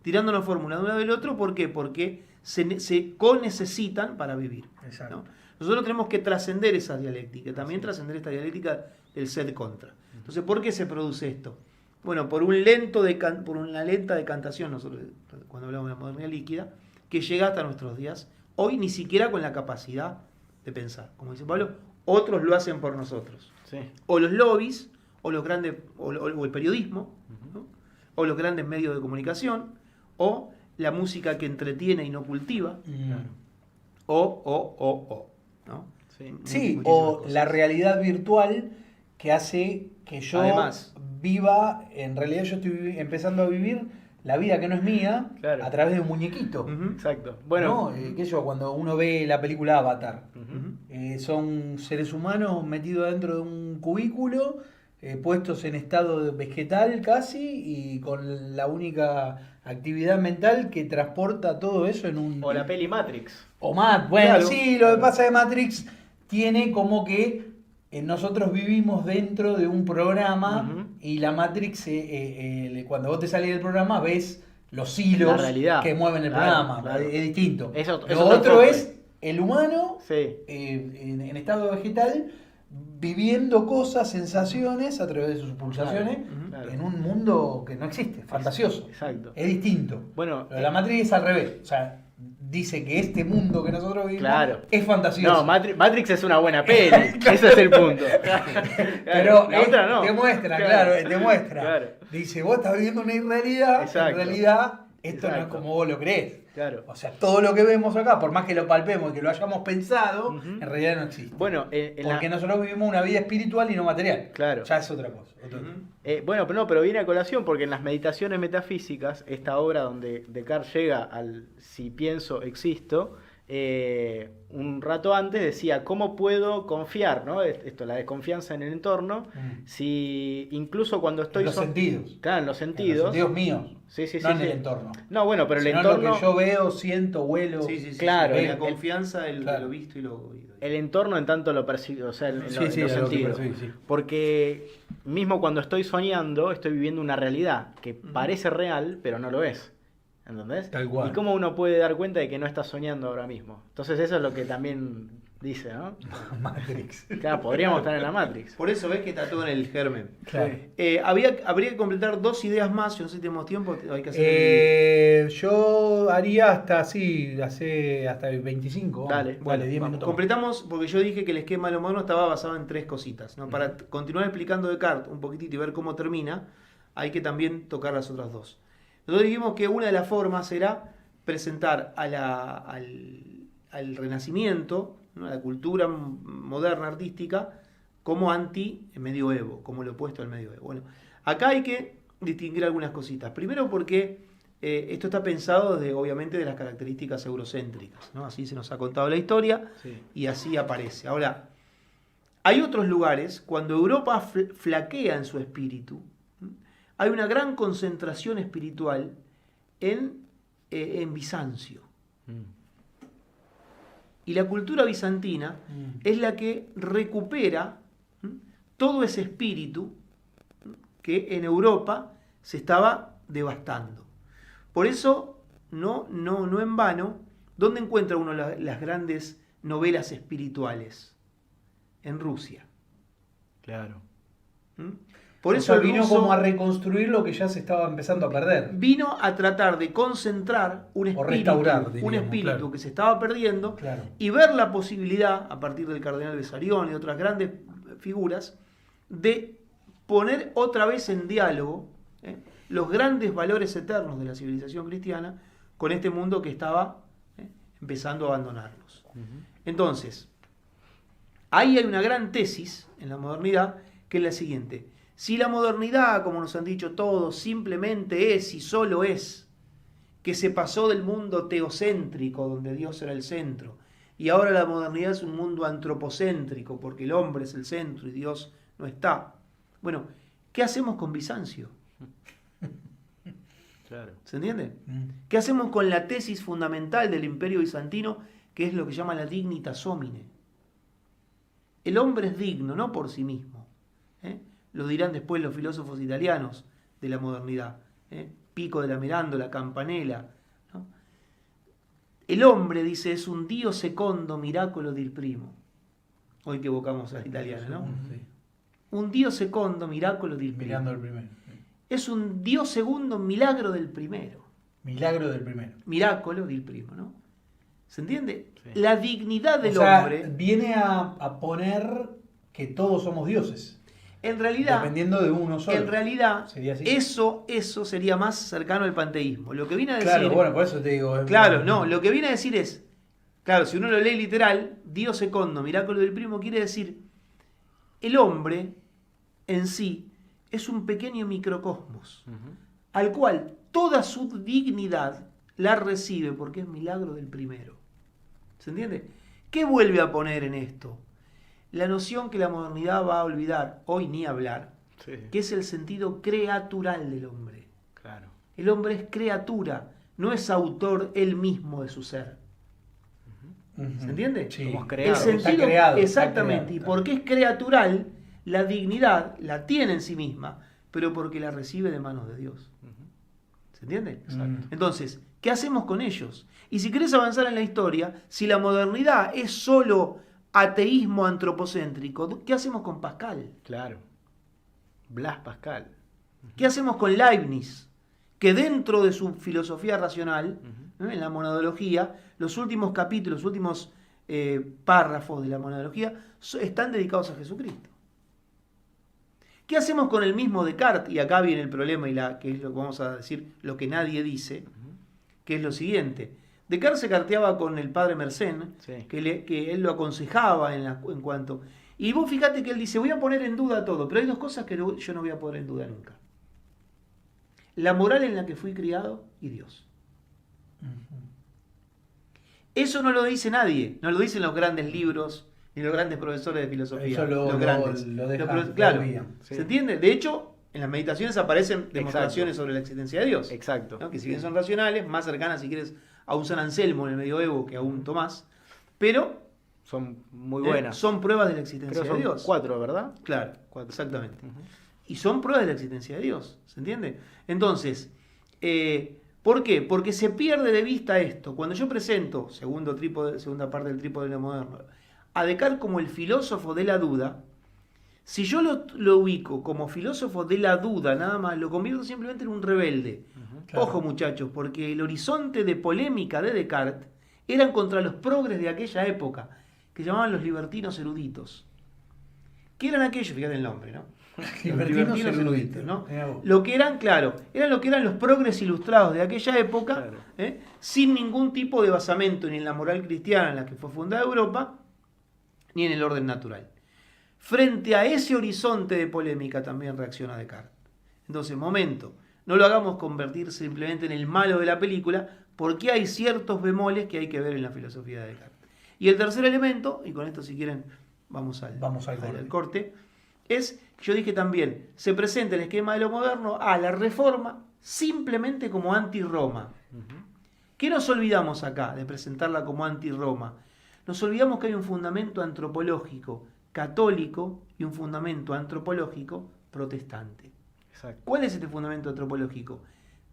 Tirándonos fórmulas de un lado y del otro, ¿por qué? Porque se co-necesitan para vivir. Exacto. ¿no? Nosotros tenemos que trascender esa dialéctica, también trascender esta dialéctica del sed contra. Entonces, ¿por qué se produce esto? Bueno, por una lenta decantación, nosotros cuando hablamos de la modernidad líquida, que llega hasta nuestros días, hoy ni siquiera con la capacidad de pensar. Como dice Pablo, otros lo hacen por nosotros. Sí. O los lobbies, o los grandes, o el periodismo, ¿no? O los grandes medios de comunicación, o la música que entretiene y no cultiva, o, ¿no? Sí. Sí, Muchísimas o cosas. la realidad virtual que hace que yo Además. viva, en realidad yo estoy empezando a vivir la vida que no es mía Claro. a través de un muñequito. Ujú. Exacto. Bueno, ¿No? Qué sé yo, cuando uno ve la película Avatar, ujú. son seres humanos metidos dentro de un cubículo, puestos en estado vegetal casi y con la única actividad mental que transporta todo eso en un... O la peli Matrix. O más, bueno, Claro. sí, lo que pasa de Matrix tiene como que nosotros vivimos dentro de un programa Ujú. y la Matrix, cuando vos te salís del programa, ves los hilos La realidad. que mueven el Claro, programa. claro. Es distinto. Es otro Lo otro enfoque. es el humano Sí. en estado vegetal viviendo cosas, sensaciones a través de sus pulsaciones Claro. en un mundo que no existe, fantasioso. Exacto. Es distinto. Bueno, Lo de la Matrix es al revés. O sea, dice que este mundo que nosotros vivimos Claro. es fantasioso. no, Matrix es una buena peli. Ese es el punto. Pero la otra no. te muestra, claro, te muestra. Claro. Dice, vos estás viviendo una irrealidad, Exacto. en realidad esto no es Exacto. como vos lo crees. Claro. O sea, todo lo que vemos acá, por más que lo palpemos y que lo hayamos pensado, Ujú. en realidad no existe. Bueno, en Porque nosotros vivimos una vida espiritual y no material. Claro. Ya es otra cosa. bueno, pero viene a colación porque en las meditaciones metafísicas, esta obra donde Descartes llega al si pienso, existo, un rato antes decía, ¿cómo puedo confiar? ¿No? Esto, la desconfianza en el entorno, si incluso cuando estoy... En los sentidos. Claro, en los En sentidos. los sentidos míos. Sí, sí, no sí, en el sí. entorno. No, bueno, pero el Sino en entorno... lo que yo veo, siento, huelo. Sí. Claro, La el- confianza de claro. lo visto y lo oído. El entorno en tanto lo percibo, o sea, en Sí, lo- en sí, los a lo que sentidos. percibí, sí. Porque mismo cuando estoy soñando, estoy viviendo una realidad que parece real, pero no lo es. ¿Entendés? Tal cual. ¿Y cómo uno puede dar cuenta de que no está soñando ahora mismo? Entonces eso es lo que también dice, ¿no? Matrix. Claro, podríamos estar en la Matrix. Por eso ves que está todo en el germen. Claro. Habría que completar 2 ideas más, yo no sé si tenemos tiempo, hay que hacer Yo haría hasta hasta el 25. Dale, Vale, 10 vamos. minutos. Completamos porque yo dije que el esquema de lo moderno estaba basado en 3 cositas. ¿no? Para continuar explicando Descartes un poquitito y ver cómo termina, hay que también tocar las otras 2. Nosotros dijimos que una de las formas era presentar al Renacimiento, ¿no? a la cultura moderna artística, como anti-medioevo, como lo opuesto al medioevo. Bueno, acá hay que distinguir algunas cositas. Primero porque esto está pensado obviamente de las características eurocéntricas, ¿no? Así se nos ha contado la historia Sí. y así aparece. Ahora, hay otros lugares, cuando Europa flaquea en su espíritu, hay una gran concentración espiritual en Bizancio. Y la cultura bizantina es la que recupera todo ese espíritu que en Europa se estaba devastando. Por eso, no en vano, ¿dónde encuentra uno las grandes novelas espirituales? En Rusia. Claro. Por eso o sea, vino ruso como a reconstruir lo que ya se estaba empezando a perder. vino a tratar de concentrar un espíritu, restaurar, diríamos, claro. que se estaba perdiendo, Claro. y ver la posibilidad, a partir del cardenal Bessarion y de otras grandes figuras, de poner otra vez en diálogo los grandes valores eternos de la civilización cristiana con este mundo que estaba empezando a abandonarlos. Entonces, ahí hay una gran tesis en la modernidad, que es la siguiente: si la modernidad, como nos han dicho todos, simplemente es y solo es que se pasó del mundo teocéntrico, donde Dios era el centro, y ahora la modernidad es un mundo antropocéntrico, porque el hombre es el centro y Dios no está. Bueno, ¿qué hacemos con Bizancio? Claro. ¿Se entiende? ¿Qué hacemos con la tesis fundamental del Imperio Bizantino, que es lo que llama la dignitas homine? El hombre es digno, no por sí mismo. Lo dirán después los filósofos italianos de la modernidad. Pico de la Mirandola, Campanella, ¿no? El hombre, dice, es un Dio secondo miracolo del primo. Hoy que evocamos a la italiana, ¿no? Sí. Un Dio secondo miracolo del primo. Mirando el primero. Es un Dio segundo milagro del primero. Milagro del primero. Miracolo del primo, ¿no? ¿Se entiende? Sí. La dignidad del O sea, hombre, viene a poner que todos somos dioses. en realidad, Dependiendo de uno solo. en realidad, Sería así. eso sería más cercano al panteísmo. Lo que viene a decir, Claro, bueno, por eso te digo. claro, no, lo que viene a decir es, claro, si uno lo lee literal, Dio secondo, miracolo del primo, quiere decir, el hombre en sí es un pequeño microcosmos, al cual toda su dignidad la recibe porque es milagro del primero. ¿Se entiende? ¿Qué vuelve a poner en esto? La noción que la modernidad va a olvidar, hoy ni hablar, Sí. que es el sentido creatural del hombre. Claro. El hombre es criatura, no es autor él mismo de su ser. ¿Se entiende? Sí. Somos El creados. sentido, Está creado, exactamente, está y creado. porque es creatural, la dignidad la tiene en sí misma, pero porque la recibe de manos de Dios. ¿Se entiende? Exacto. Entonces, ¿qué hacemos con ellos? Y si querés avanzar en la historia, si la modernidad es solo ateísmo antropocéntrico, ¿qué hacemos con Pascal? Claro. Blas Pascal. ¿Qué hacemos con Leibniz? Que dentro de su filosofía racional, en la monadología, los últimos capítulos, los últimos párrafos de la monadología están dedicados a Jesucristo. ¿Qué hacemos con el mismo Descartes? Y acá viene el problema, que es lo que vamos a decir, lo que nadie dice, que es lo siguiente. Descartes se carteaba con el padre Mersenne, Sí. que él lo aconsejaba en cuanto... Y vos fíjate que él dice, voy a poner en duda todo, pero hay dos cosas que yo no voy a poner en duda nunca. La moral en la que fui criado y Dios. Eso no lo dice nadie, no lo dicen los grandes libros, ni los grandes profesores de filosofía. Eso los grandes. lo dejan, Los claro, lo olvidan. Sí. ¿se entiende? De hecho, en las meditaciones aparecen demostraciones sobre la existencia de Dios. Exacto. ¿no? Que si bien son racionales, más cercanas si quieres a un San Anselmo en el medioevo que a un Tomás, pero Son muy buenas. son pruebas de la Creo existencia que de son Dios. 4, ¿verdad? Claro, exactamente. Y son pruebas de la existencia de Dios, ¿se entiende? Entonces, ¿por qué? Porque se pierde de vista esto. Cuando yo presento, segunda parte del trípode moderno, a Descartes como el filósofo de la duda, si yo lo ubico como filósofo de la duda, nada más, lo convierto simplemente en un rebelde. Claro. Ojo, muchachos, porque el horizonte de polémica de Descartes eran contra los progres de aquella época, que llamaban los libertinos eruditos. ¿Qué eran aquellos? Fíjate el nombre, ¿no? Libertinos eruditos, ¿no? Mirá vos. Lo que eran, claro, eran lo que eran los progres ilustrados de aquella época, Claro. sin ningún tipo de basamento ni en la moral cristiana en la que fue fundada Europa, ni en el orden natural. Frente a ese horizonte de polémica también reacciona Descartes. Entonces, momento, no lo hagamos convertir simplemente en el malo de la película, porque hay ciertos bemoles que hay que ver en la filosofía de Descartes. Y el tercer elemento, y con esto si quieren vamos al corte, es, yo dije también, se presenta el esquema de lo moderno a la reforma simplemente como anti-Roma. ¿Qué nos olvidamos acá de presentarla como anti-Roma? Nos olvidamos que hay un fundamento antropológico católico y un fundamento antropológico protestante. Exacto. ¿Cuál es este fundamento antropológico?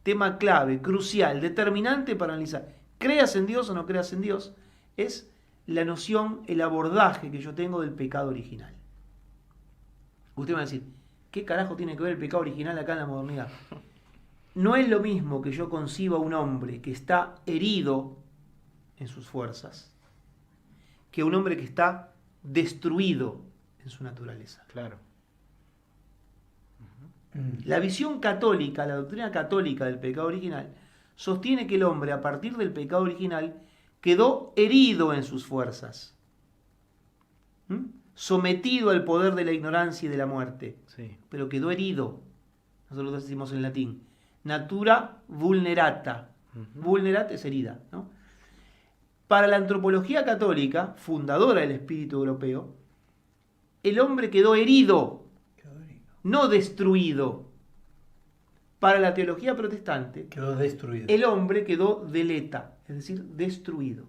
Tema clave, crucial, determinante para analizar. Creas en Dios o no creas en Dios, es la noción, el abordaje que yo tengo del pecado original. Usted me va a decir, ¿qué carajo tiene que ver el pecado original acá en la modernidad? No es lo mismo que yo conciba a un hombre que está herido en sus fuerzas que un hombre que está destruido en su naturaleza. Claro. La visión católica, la doctrina católica del pecado original, sostiene que el hombre, a partir del pecado original, quedó herido en sus fuerzas, sometido al poder de la ignorancia y de la muerte, Sí. pero quedó herido. Nosotros decimos en latín, natura vulnerata. Vulnerat es herida, ¿no? Para la antropología católica, fundadora del espíritu europeo, el hombre quedó herido, no destruido. Para la teología protestante, Quedó destruido. el hombre quedó deleta, es decir, destruido.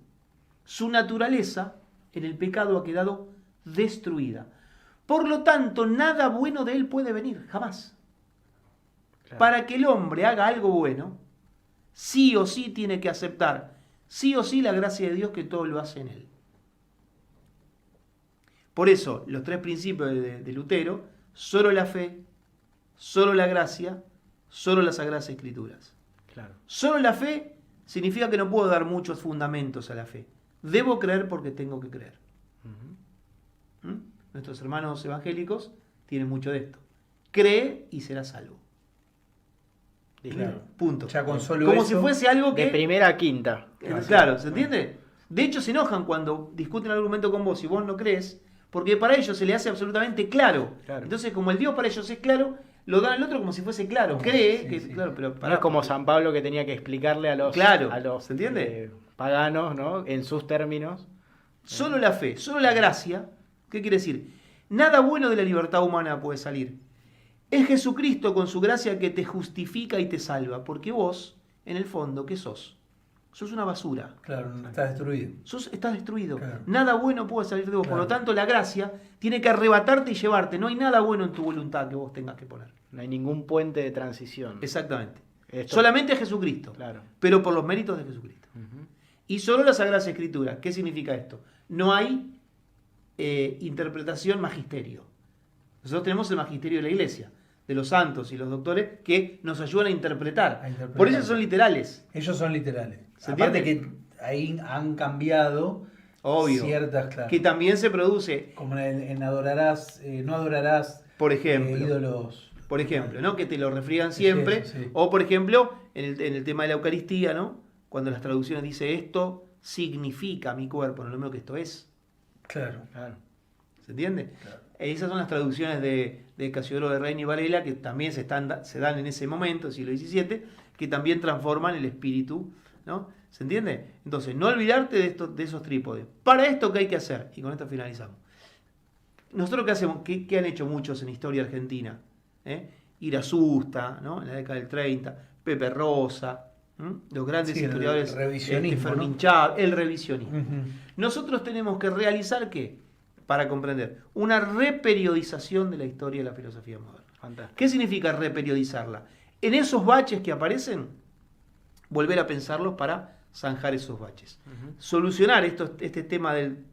Su naturaleza en el pecado ha quedado destruida. Por lo tanto, nada bueno de él puede venir, jamás. Claro. Para que el hombre haga algo bueno, sí o sí tiene que aceptar, sí o sí la gracia de Dios que todo lo hace en él. Por eso, los tres principios de Lutero, solo la fe, solo la gracia, solo las Sagradas Escrituras. Claro. Solo la fe significa que no puedo dar muchos fundamentos a la fe. Debo creer porque tengo que creer. Nuestros hermanos evangélicos tienen mucho de esto. Cree y serás salvo. Claro. Punto. Ya con solo Como eso, si fuese algo que... De primera a quinta. Claro, ¿se entiende? De hecho, se enojan cuando discuten el argumento con vos y vos no crees, porque para ellos se le hace absolutamente claro. Claro. Entonces, como el Dios para ellos es claro, lo dan al otro como si fuese claro. Cree Sí, que... sí. Claro, pero No es como San Pablo que tenía que explicarle a los, Claro, a los ¿se entiende? paganos, ¿no? En sus términos. Solo la fe, solo la gracia. ¿Qué quiere decir? Nada bueno de la libertad humana puede salir. Es Jesucristo con su gracia que te justifica y te salva. Porque vos, en el fondo, ¿qué sos? Sos una basura. Claro, está destruido. Estás destruido. Claro. Nada bueno puede salir de vos. Por Claro. lo tanto, la gracia tiene que arrebatarte y llevarte. No hay nada bueno en tu voluntad que vos tengas que poner. No hay ningún puente de transición. Exactamente. Esto- Solamente a Jesucristo. Claro. Pero por los méritos de Jesucristo. Y solo las Sagradas Escrituras. ¿Qué significa esto? No hay interpretación magisterio. Nosotros tenemos el magisterio de la iglesia, de los santos y los doctores que nos ayudan a interpretar. Por eso son literales. Ellos son literales. ¿Se Aparte entiende? que ahí han cambiado Obvio. ciertas, claro. Que también se produce, Como en adorarás, no adorarás por ejemplo, ídolos. por ejemplo, ¿no? Que te lo refriegan siempre. Eso, sí. O, por ejemplo, en el tema de la Eucaristía, ¿no? Cuando las traducciones dice esto significa mi cuerpo, no es lo mismo que esto es. Claro. Claro. ¿Se entiende? Claro. Esas son las traducciones de Casiodoro de Reina y Varela que también se dan en ese momento, siglo XVII, que también transforman el espíritu, ¿no? ¿Se entiende? Entonces, no olvidarte de esos trípodes. Para esto, ¿qué hay que hacer? Y con esto finalizamos. Nosotros, ¿qué hacemos? ¿Qué han hecho muchos en historia argentina? Irasusta, ¿no? En la década del 30, Pepe Rosa, los grandes Sí, el historiadores, revisionismo, Fermín ¿no? Chávez, el revisionismo. Ujú. Nosotros tenemos que realizar, ¿qué? Para comprender, una reperiodización de la historia de la filosofía moderna. Fantástico. ¿Qué significa reperiodizarla? En esos baches que aparecen, volver a pensarlos para zanjar esos baches. Solucionar este tema del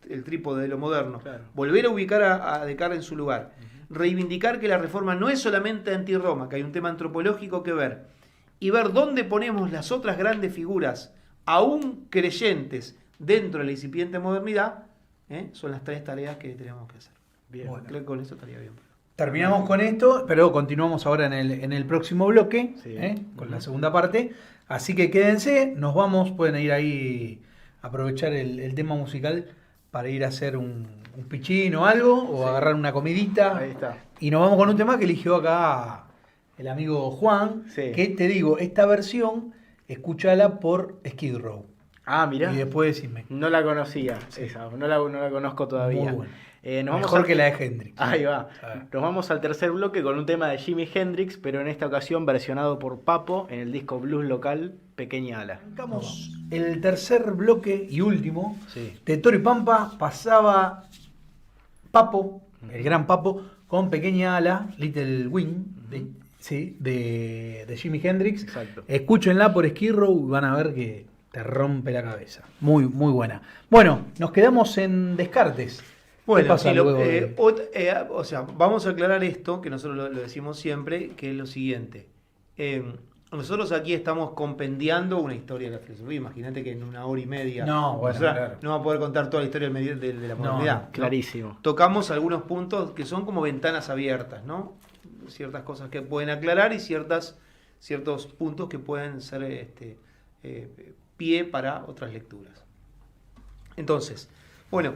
el trípode de lo moderno. Claro. Volver a ubicar a Descartes en su lugar. Reivindicar que la reforma no es solamente anti-Roma, que hay un tema antropológico que ver. Y ver dónde ponemos las otras grandes figuras, aún creyentes, dentro de la incipiente modernidad, son las tres tareas que tenemos que hacer. Bien. Bueno. Creo que con eso estaría bien. Terminamos con esto, pero continuamos ahora en el próximo bloque, Sí. con la segunda parte. Así que quédense, nos vamos, pueden ir ahí a aprovechar el tema musical para ir a hacer un pichín o algo, o agarrar una comidita. Ahí está. Y nos vamos con un tema que eligió acá el amigo Juan, Sí. que te digo, esta versión, escúchala por Skid Row. Ah, mirá. Y después decime. No la conocía esa, no la conozco todavía. Muy bueno. Mejor que la de Hendrix. Ahí va. A ver. Nos vamos al tercer bloque con un tema de Jimi Hendrix, pero en esta ocasión versionado por Papo en el disco blues local Pequeña Ala. Arrancamos el tercer bloque y último Sí. de Toro y Pampa. Pasaba Papo, el gran Papo, con Pequeña Ala, Little Wing, de Jimi Hendrix. Exacto. Escúchenla por Skid Row y van a ver que te rompe la cabeza. Muy, muy buena. Bueno, nos quedamos en Descartes. Bueno, ¿Qué pasa sí, luego de- o sea, vamos a aclarar esto, que nosotros lo decimos siempre, que es lo siguiente. Nosotros aquí estamos compendiando una historia de la filosofía. Imagínate que en 1 hora y media No, bueno, claro. no va a poder contar toda la historia de la modernidad. ¿no? Clarísimo. Tocamos algunos puntos que son como ventanas abiertas, ¿no? Ciertas cosas que pueden aclarar y ciertos puntos que pueden ser pie para otras lecturas. Entonces, bueno,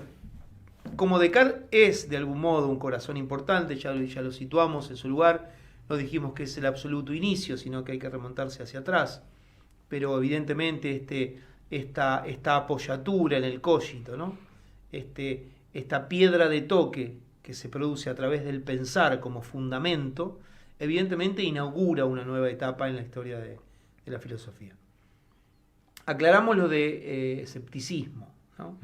como Descartes es de algún modo un corazón importante, ya lo situamos en su lugar, no dijimos que es el absoluto inicio, sino que hay que remontarse hacia atrás, pero evidentemente esta apoyatura en el cogito, ¿no? Esta piedra de toque que se produce a través del pensar como fundamento, evidentemente inaugura una nueva etapa en la historia de la filosofía. Aclaramos lo de escepticismo, ¿no?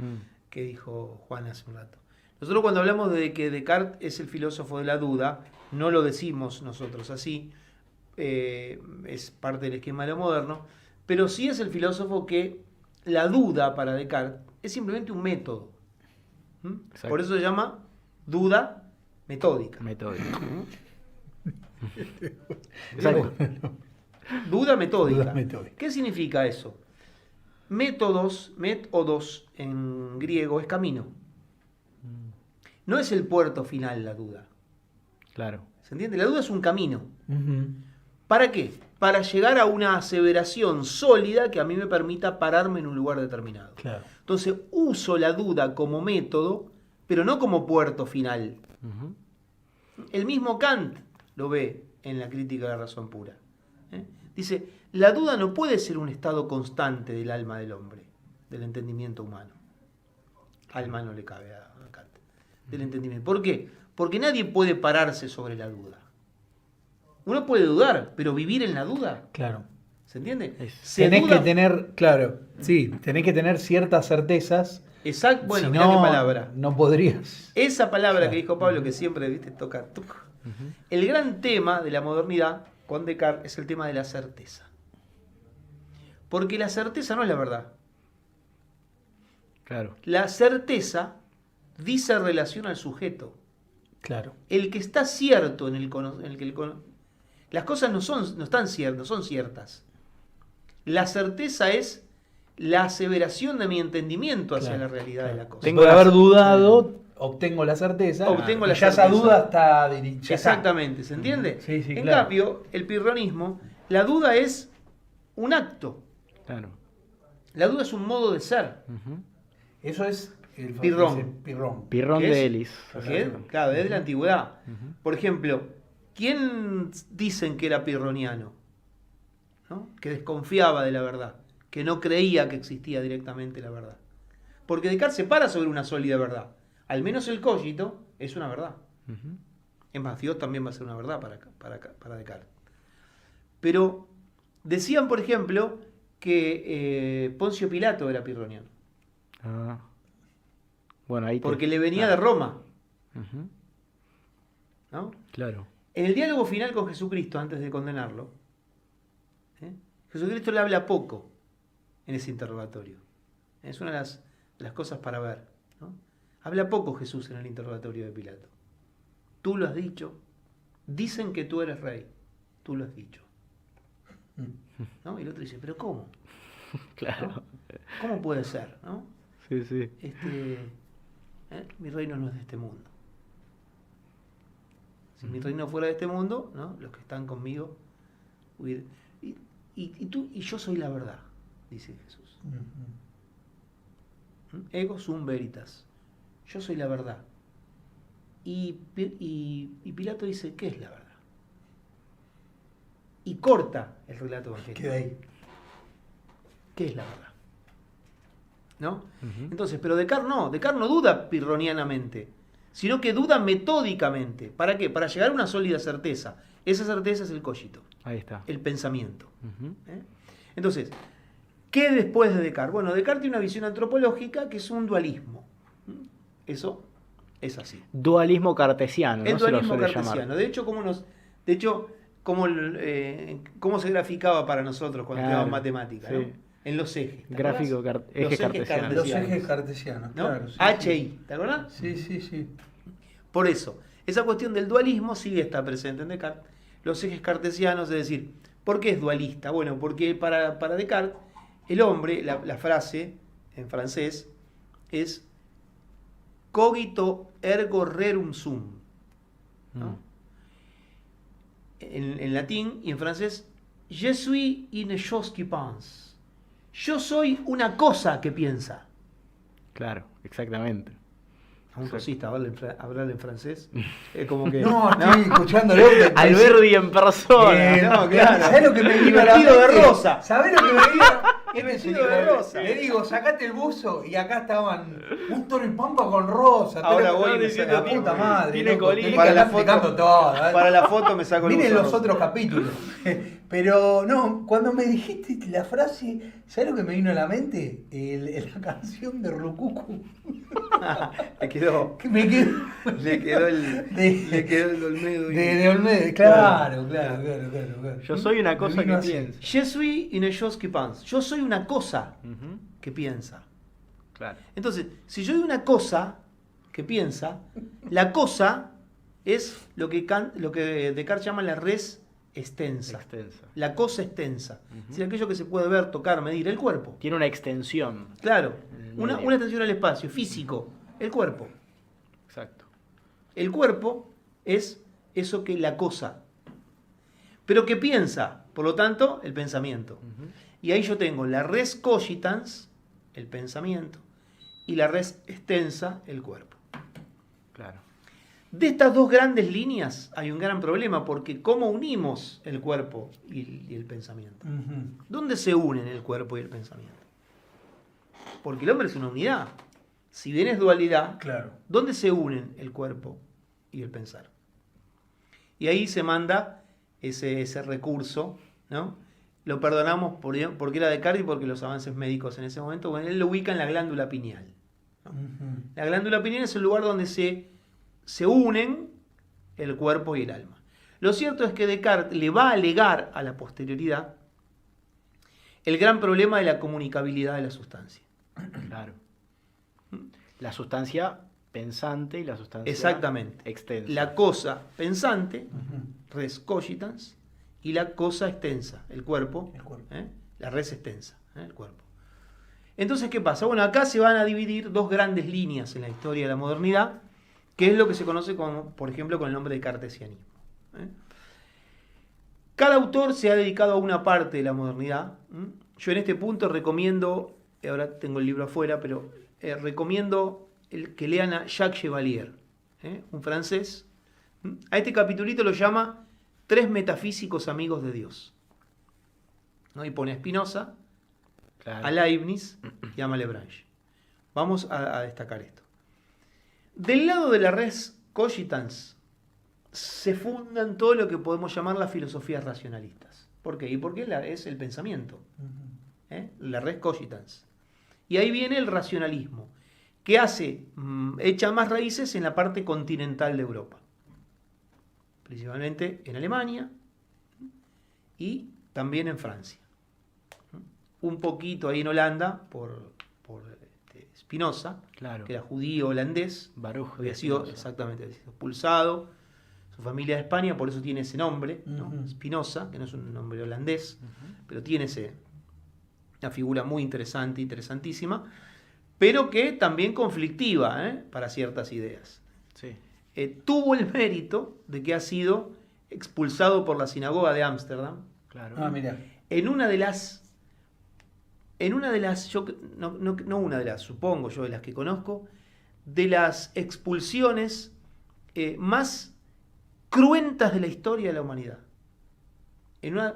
Que dijo Juan hace un rato. Nosotros cuando hablamos de que Descartes es el filósofo de la duda, no lo decimos nosotros así, es parte del esquema de lo moderno, pero sí es el filósofo que la duda para Descartes es simplemente un método. Exacto. Por eso se llama duda metódica. Metódico. Digo, duda metódica. Duda metódica. ¿Qué significa eso? Métodos en griego es camino. No es el puerto final la duda. Claro. ¿Se entiende? La duda es un camino. Ujú. ¿Para qué? Para llegar a una aseveración sólida que a mí me permita pararme en un lugar determinado. Claro. Entonces uso la duda como método, pero no como puerto final. Ujú. El mismo Kant lo ve en la crítica de la razón pura. Dice, la duda no puede ser un estado constante del alma del hombre, del entendimiento humano. Alma no le cabe a Kant. Del entendimiento. ¿Por qué? Porque nadie puede pararse sobre la duda. Uno puede dudar, pero vivir en la duda, Claro. ¿se entiende? Se Tenés duda- que tener, claro, sí, tenés que tener ciertas certezas. Exacto, bueno, si mirá no, qué palabra. no podrías. Esa palabra Claro. que dijo Pablo, que siempre, viste, toca. El gran tema de la modernidad con Descartes es el tema de la certeza. Porque la certeza no es la verdad. Claro. La certeza dice relación al sujeto. Claro. El que está cierto en el que las cosas no están ciertas, no son ciertas. La certeza es la aseveración de mi entendimiento hacia Claro, la realidad de la cosa. Tengo Por la- haber dudado, obtengo la certeza. Obtengo y la ya esa certeza. duda está dirigida. Exactamente, ¿se entiende? Sí, sí, en claro. cambio, el pirronismo, la duda es un acto. Claro. La duda es un modo de ser. Ujú. Eso es el Pirrón. ese pirrón. Pirrón ¿Qué de es? Elis. ¿Qué? Claro, desde la antigüedad. Ujú. Por ejemplo, ¿quién dicen que era pirroniano? ¿No? Que desconfiaba de la verdad, que no creía que existía directamente la verdad. Porque Descartes se para sobre una sólida verdad. Al menos el cogito es una verdad. Ujú. Es más, Dios también va a ser una verdad para Descartes. Pero decían, por ejemplo, que Poncio Pilato era pirroniano, Ah. Bueno, ahí te- porque le venía de Roma. Ujú. ¿No? Claro. En el diálogo final con Jesucristo, antes de condenarlo, Jesucristo le habla poco en ese interrogatorio. Es una de las cosas para ver. ¿No? Habla poco Jesús en el interrogatorio de Pilato. Tú lo has dicho. Dicen que tú eres rey. Tú lo has dicho. ¿No? Y el otro dice, ¿pero cómo? Claro. ¿No? ¿Cómo puede ser? ¿No? Sí, sí. Mi reino no es de este mundo. Si mi reino fuera de este mundo, ¿no? Los que están conmigo hubiera... Y tú y yo soy la verdad, dice Jesús. Ego sum veritas. Yo soy la verdad. Y Pilato dice, ¿qué es la verdad? Y corta el relato evangélico. Queda ahí. ¿Qué es la verdad? ¿No? Ujú. Entonces, pero Descartes no duda pirronianamente. sino que duda metódicamente. ¿Para qué? Para llegar a una sólida certeza. Esa certeza es el cogito, Ahí está. el pensamiento. Ujú. Entonces, ¿qué después de Descartes? Bueno, Descartes tiene una visión antropológica que es un dualismo. Eso es así. Dualismo cartesiano, El ¿no? Se lo dualismo suele cartesiano. llamar. De hecho, cómo se graficaba para nosotros cuando Claro, estudiábamos matemáticas, sí. ¿no? En los ejes. ¿te Gráfico acordás? eje Los ejes cartesiano. Los ejes cartesianos, ¿no? claro. Sí, HI, ¿te acordás? Sí, sí, sí. Por eso, esa cuestión del dualismo sí está presente en Descartes. Los ejes cartesianos, es decir, ¿por qué es dualista? Bueno, porque para Descartes, el hombre, la frase en francés es cogito ergo rerum sum. ¿no? En latín y en francés, je suis une chose qui pense. Yo soy una cosa que piensa. Claro, exactamente. A un rosista hablar en francés es como que... No, estoy escuchándolo. Alberdi en persona. No, claro. ¿Sabés lo que me Y vino a la vestido de mente? rosa. ¿Sabés lo que me vino? Y vestido de rosa. Le digo, sacate el buzo y acá estaban un toro y pampa con rosa. Ahora pero- voy y me diciendo, saco- la puta madre. tiene loco, colina. tenés Para que la andar foto- explicando todo, ¿eh? Para la foto me saco el Miren buzo los rosa. otros capítulos. Pero no, cuando me dijiste la frase, ¿sabes lo que me vino a la mente? La canción de Rucucu. Le quedó... Que me quedó. Le quedó el Olmedo. De Olmedo, claro. Yo soy una cosa Me vino que así. piensa. Je suis une chose qui pense. Yo soy una cosa Ujú. que piensa. Claro. Entonces, si yo soy una cosa que piensa, la cosa es lo que Descartes llama la res extensa. Extensa. La cosa extensa. Es decir, aquello que se puede ver, tocar, medir, el cuerpo. Tiene una extensión. Claro, En el una medio. extensión al espacio, físico, el cuerpo. Exacto. El cuerpo es eso que la cosa, pero que piensa, por lo tanto, el pensamiento. Ujú. Y ahí yo tengo la res cogitans, el pensamiento, y la res extensa, el cuerpo. Claro. De estas dos grandes líneas hay un gran problema, porque ¿cómo unimos el cuerpo y el pensamiento? ¿Dónde se unen el cuerpo y el pensamiento? Porque el hombre es una unidad. Si bien es dualidad, Claro. ¿dónde se unen el cuerpo y el pensar? Y ahí se manda ese recurso, ¿no? Lo perdonamos porque era Descartes y porque los avances médicos en ese momento, bueno, él lo ubica en la glándula pineal. La glándula pineal es el lugar donde se unen el cuerpo y el alma. Lo cierto es que Descartes le va a alegar a la posterioridad el gran problema de la comunicabilidad de la sustancia. Claro. La sustancia pensante y la sustancia Exactamente. extensa. La cosa pensante, res cogitans, y la cosa extensa, el cuerpo, El cuerpo. la res extensa, el cuerpo. Entonces, ¿qué pasa? Bueno, acá se van a dividir dos grandes líneas en la historia de la modernidad, que es lo que se conoce como, por ejemplo, con el nombre de cartesianismo. Cada autor se ha dedicado a una parte de la modernidad. Yo en este punto recomiendo, ahora tengo el libro afuera, pero recomiendo que lean a Jacques Chevalier, un francés. A este capitulito lo llama Tres metafísicos amigos de Dios. ¿No? Y pone a Spinoza, Claro. a Leibniz y a Malebranche. Vamos a destacar esto. Del lado de la res cogitans se fundan todo lo que podemos llamar las filosofías racionalistas. ¿Por qué? Y porque es el pensamiento. La res cogitans. Y ahí viene el racionalismo, que echa más raíces en la parte continental de Europa. Principalmente en Alemania y también en Francia. Un poquito ahí en Holanda por Spinoza, Claro. que era judío holandés, Baruch había de sido Spinoza. exactamente había sido expulsado, su familia de España, por eso tiene ese nombre, ¿no? Ujú. Spinoza, que no es un nombre holandés, Ujú. pero tiene una figura muy interesante, interesantísima, pero que también conflictiva para ciertas ideas. Sí. Tuvo el mérito de que ha sido expulsado por la sinagoga de Ámsterdam Claro. Ah, mira. en una de las, no una de las, supongo yo, de las que conozco, de las expulsiones más cruentas de la historia de la humanidad. Lo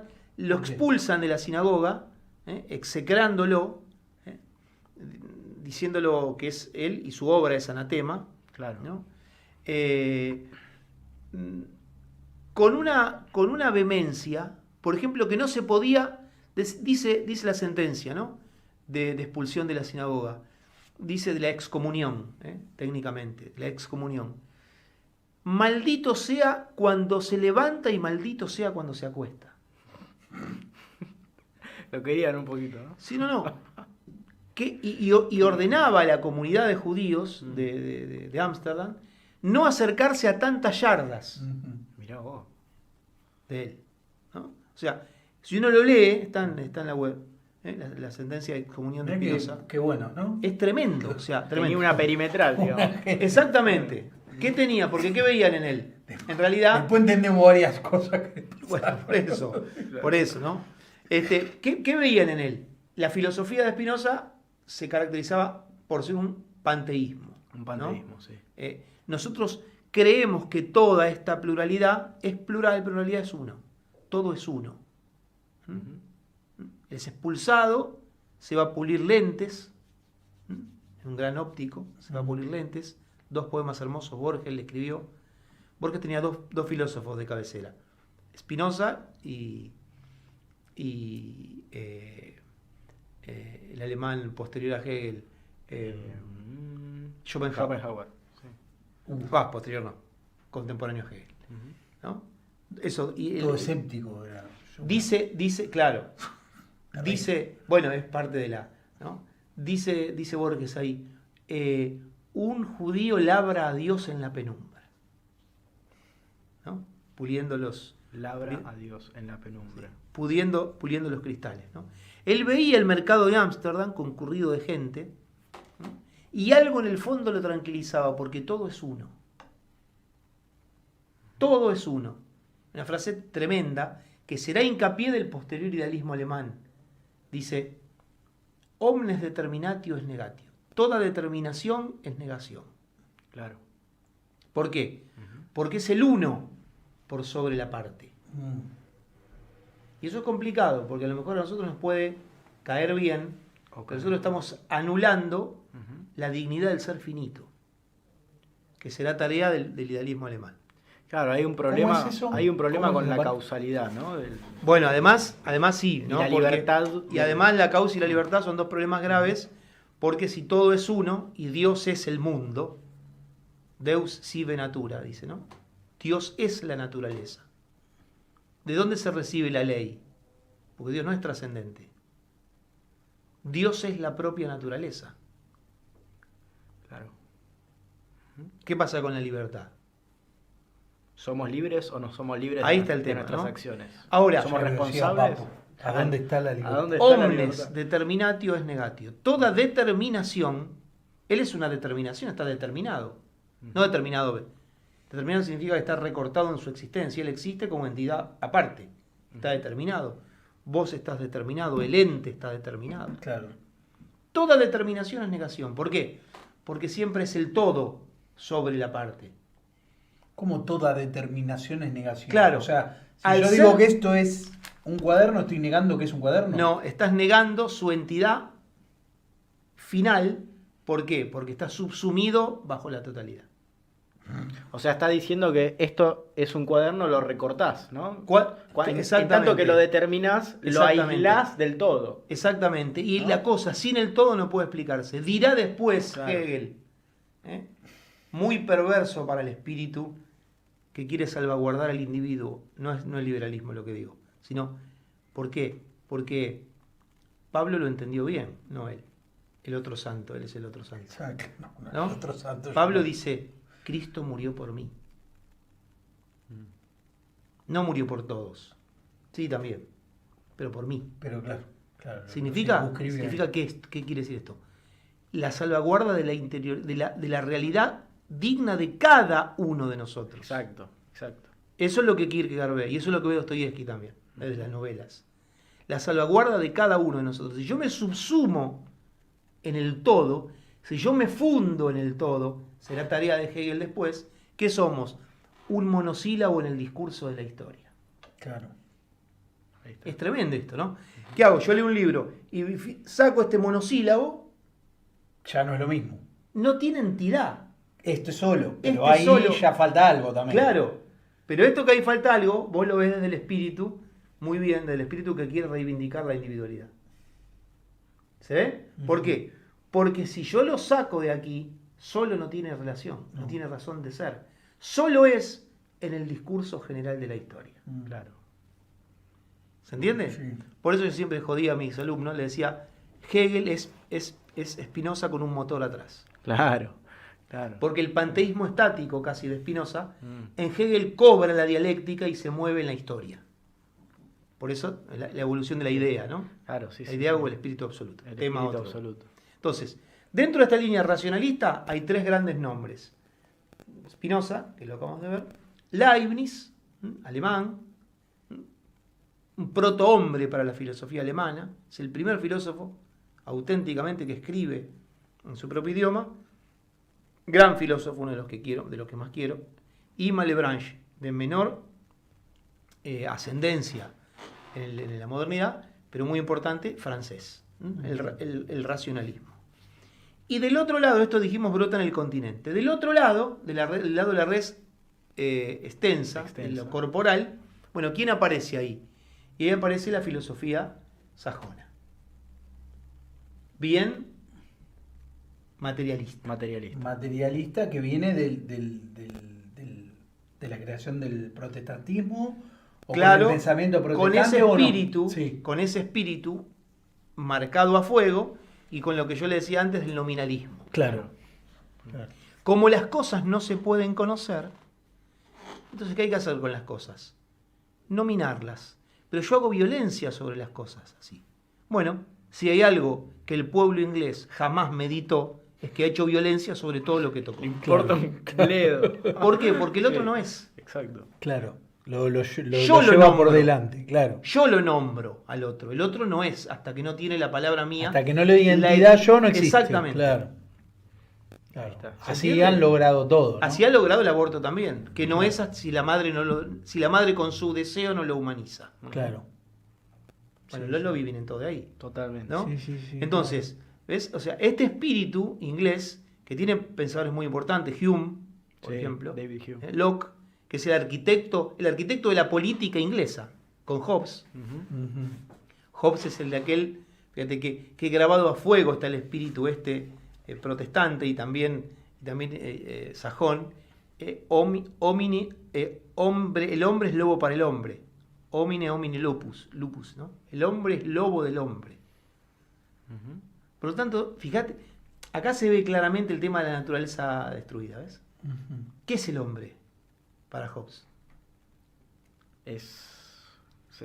¿Por qué? expulsan de la sinagoga, execrándolo, diciéndolo que es él y su obra es anatema, Claro. ¿no? con una vehemencia, por ejemplo, que no se podía, dice la sentencia, ¿no? de expulsión de la sinagoga, dice de la excomunión, técnicamente, la excomunión. Maldito sea cuando se levanta y maldito sea cuando se acuesta. Lo querían un poquito, ¿no? Sí, no. Y ordenaba a la comunidad de judíos de Ámsterdam no acercarse a tantas yardas Mirá vos. de él, ¿no? O sea, si uno lo lee, está en la web, la sentencia de excomunión de Spinoza. Qué bueno, ¿no? Es tremendo, o sea, tremendo. Tenía una perimetral, digamos. Exactamente. ¿Qué tenía? Porque ¿qué veían en él? En realidad... Después entendemos varias cosas que Bueno, por eso, ¿no? ¿Qué veían en él? La filosofía de Spinoza se caracterizaba por ser un panteísmo. Un panteísmo, ¿no? sí. Nosotros creemos que toda esta pluralidad es plural, pluralidad es uno. Todo es uno. Es expulsado, se va a pulir lentes, en un gran óptico, se va a pulir lentes. 2 poemas hermosos Borges le escribió. Borges tenía dos filósofos de cabecera, Spinoza y el alemán posterior a Hegel, Schopenhauer. Sí. Posterior no, contemporáneo a Hegel. ¿No? Eso, todo escéptico era. Dice, claro, dice, bueno, es parte de la, ¿no? Dice Borges ahí, un judío labra a Dios en la penumbra, ¿no? Puliendo Labra a Dios en la penumbra. puliendo los cristales, ¿no? Él veía el mercado de Ámsterdam concurrido de gente, ¿no? Y algo en el fondo lo tranquilizaba, porque todo es uno. Todo es uno. Una frase tremenda que será hincapié del posterior idealismo alemán. Dice, omnes determinatio es negatio. Toda determinación es negación. Claro. ¿Por qué? Porque es el uno por sobre la parte. Y eso es complicado, porque a lo mejor a nosotros nos puede caer bien, pero nosotros estamos anulando la dignidad del ser finito, que será tarea del idealismo alemán. Claro, hay un problema, ¿Cómo es eso? hay un problema ¿Cómo es con la la causalidad, ¿no? Bueno, además sí, ¿no? Y la libertad. Y además la causa y la libertad son 2 problemas graves, porque si todo es uno y Dios es el mundo, Deus sive natura, dice, ¿no? Dios es la naturaleza. ¿De dónde se recibe la ley? Porque Dios no es trascendente. Dios es la propia naturaleza. Claro. ¿Qué pasa con la libertad? ¿Somos libres o no somos libres Ahí está el de tema, nuestras ¿no? acciones? Ahora, ¿Somos Ya lo decía responsables? Papo, ¿a dónde está la libertad? ¿A dónde está la Omnes libertad? determinatio es negatio. Toda determinación, él es una determinación, está determinado. No determinado. Determinado significa que está recortado en su existencia. Él existe como entidad aparte. Está determinado. Vos estás determinado, el ente está determinado. Claro. Toda determinación es negación. ¿Por qué? Porque siempre es el todo sobre la parte. Como toda determinación es negación. Claro. O sea, si Al yo ser- digo que esto es un cuaderno, ¿estoy negando que es un cuaderno? No, estás negando su entidad final. ¿Por qué? Porque está subsumido bajo la totalidad. O sea, está diciendo que esto es un cuaderno, lo recortás, ¿no? En Exactamente. tanto que lo determinás, lo Exactamente. aislás del todo. Exactamente. Y ¿No? la cosa sin el todo no puede explicarse. Dirá después Claro. Hegel, muy perverso para el espíritu que quiere salvaguardar al individuo. No es liberalismo lo que digo, sino ¿por qué? Porque Pablo lo entendió bien, no él. El otro santo, él es el otro santo. Exacto. ¿No? Otro santo. Pablo dice, Cristo murió por mí. No murió por todos. Sí, también. Pero por mí. Pero claro. lo ¿Significa circunscribe. qué quiere decir esto? La salvaguarda de la realidad digna de cada uno de nosotros. Exacto. Eso es lo que Kierkegaard ve, y eso es lo que ve Dostoyevsky también, desde las novelas. La salvaguarda de cada uno de nosotros. Si yo me subsumo en el todo, si yo me fundo en el todo, será tarea de Hegel después, ¿qué somos? Un monosílabo en el discurso de la historia. Claro. Ahí está. Es tremendo esto, ¿no? ¿Qué hago? Yo leo un libro y saco este monosílabo, Ya no es lo mismo. no tiene entidad. Esto es solo, pero Este ahí solo. ya falta algo también. Claro, pero esto que ahí falta algo, vos lo ves desde el espíritu, muy bien, del espíritu que quiere reivindicar la individualidad. ¿Se ve? ¿Por qué? Porque si yo lo saco de aquí, solo no tiene relación, no tiene razón de ser. Solo es en el discurso general de la historia. Claro. ¿Se entiende? Sí. Por eso yo siempre jodía a mis alumnos, le decía, Hegel es Spinoza con un motor atrás. Claro. Claro. Porque el panteísmo estático casi de Spinoza, en Hegel cobra la dialéctica y se mueve en la historia. Por eso la evolución de la idea, ¿no? Claro, sí, La sí, idea sí. o el espíritu absoluto. El Tema espíritu otro. absoluto. Entonces, dentro de esta línea racionalista hay tres grandes nombres. Spinoza, que lo acabamos de ver, Leibniz, alemán, un protohombre para la filosofía alemana, es el primer filósofo auténticamente que escribe en su propio idioma, gran filósofo, uno de los que quiero, de los que más quiero, y Malebranche, de menor ascendencia en la modernidad, pero muy importante, francés, el racionalismo. Y del otro lado, esto dijimos brota en el continente, del otro lado, del lado de la res extensa, de lo corporal, bueno, ¿quién aparece ahí? Y ahí aparece la filosofía sajona. Bien materialista. Materialista. Materialista que viene de la creación del protestantismo o Claro, con el pensamiento con protestante ese o no. espíritu, Sí. con ese espíritu marcado a fuego y con lo que yo le decía antes del nominalismo. Claro. Como las cosas no se pueden conocer, entonces ¿qué hay que hacer con las cosas? Nominarlas. Pero yo hago violencia sobre las cosas así. Bueno, si hay algo que el pueblo inglés jamás meditó, es que ha hecho violencia sobre todo lo que tocó. Importa un bledo. ¿Por qué? Porque el otro no es. Exacto. Claro. Lo Yo lleva lo por nombro. delante, claro. Yo lo nombro al otro. El otro no es hasta que no tiene la palabra mía. Hasta que no le doy identidad yo no existe. Exactamente. Claro. Ahí está. ¿Se Así entiende? han logrado todo, ¿no? Así ha logrado el aborto también, que no es si la madre si la madre con su deseo no lo humaniza. Claro. Bueno, Sí, lo vienen todo de ahí, Totalmente. ¿no? Sí, sí, sí. Entonces, ¿ves? O sea, este espíritu inglés que tiene pensadores muy importantes, Hume, por Sí, ejemplo, David Hume. Locke, que es el arquitecto de la política inglesa, con Hobbes. Ujú. Ujú. Hobbes es el de aquel, fíjate que grabado a fuego está el espíritu protestante y también sajón. El hombre es lobo para el hombre. Homine lupus, ¿no? El hombre es lobo del hombre. Ujú. Por lo tanto, fíjate, acá se ve claramente el tema de la naturaleza destruida, ¿ves? Ujú. ¿Qué es el hombre para Hobbes?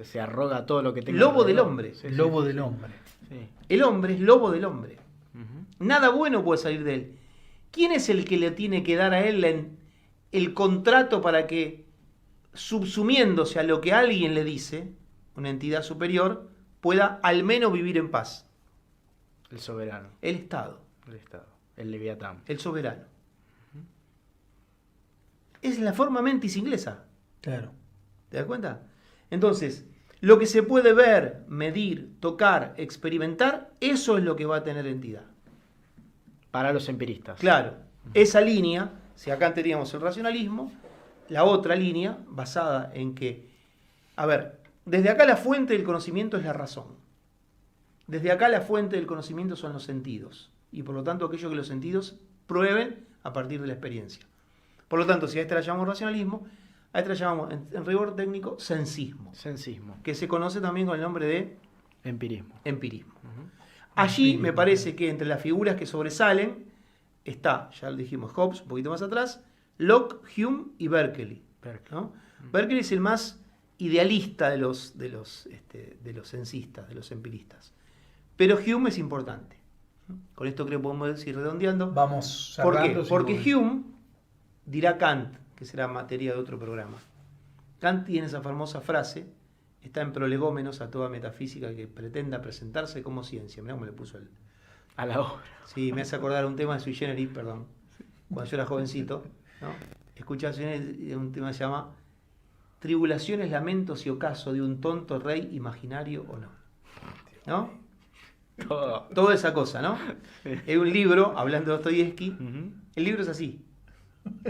Se arroga todo lo que tenga. Lobo del alrededor. hombre. Sí, sí, Lobo sí, del sí. hombre. Sí. El hombre es lobo del hombre. Ujú. Nada bueno puede salir de él. ¿Quién es el que le tiene que dar a él el contrato para que, subsumiéndose a lo que alguien le dice, una entidad superior, pueda al menos vivir en paz? El soberano. El Estado, El Estado. El Leviatán. el soberano. Es la forma mentis inglesa. Claro. ¿Te das cuenta? Entonces, lo que se puede ver, medir, tocar, experimentar, eso es lo que va a tener entidad. Para los empiristas. Claro, esa línea, si acá teníamos el racionalismo, la otra línea basada en que, a ver, desde acá la fuente del conocimiento es la razón. Desde acá la fuente del conocimiento son los sentidos. Y por lo tanto aquello que los sentidos prueben a partir de la experiencia. Por lo tanto, si a esta la llamamos racionalismo, a esta la llamamos, en rigor técnico, sensismo, Sensismo. que se conoce también con el nombre de Empirismo. empirismo. Allí me parece que entre las figuras que sobresalen está, ya lo dijimos, Hobbes, un poquito más atrás, Locke, Hume y Berkeley. ¿No? Berkeley es el más idealista de los sensistas, de los empiristas. Pero Hume es importante. Con esto creo que podemos ir redondeando. Vamos ¿Por qué? cerrando. Porque Hume, dirá Kant, que será materia de otro programa. Kant tiene esa famosa frase, está en Prolegómenos a toda metafísica que pretenda presentarse como ciencia. Mirá cómo le puso él. A la obra. Sí, me hace acordar un tema de Sui Generis, perdón. Cuando yo era jovencito, ¿no? Escuchaba Sui Generis y un tema que se llama Tribulaciones, lamentos y ocaso de un tonto rey imaginario o no. ¿No? Todo. Toda esa cosa, ¿no? Es un libro, hablando de Dostoyevsky, Ujú. el libro es así.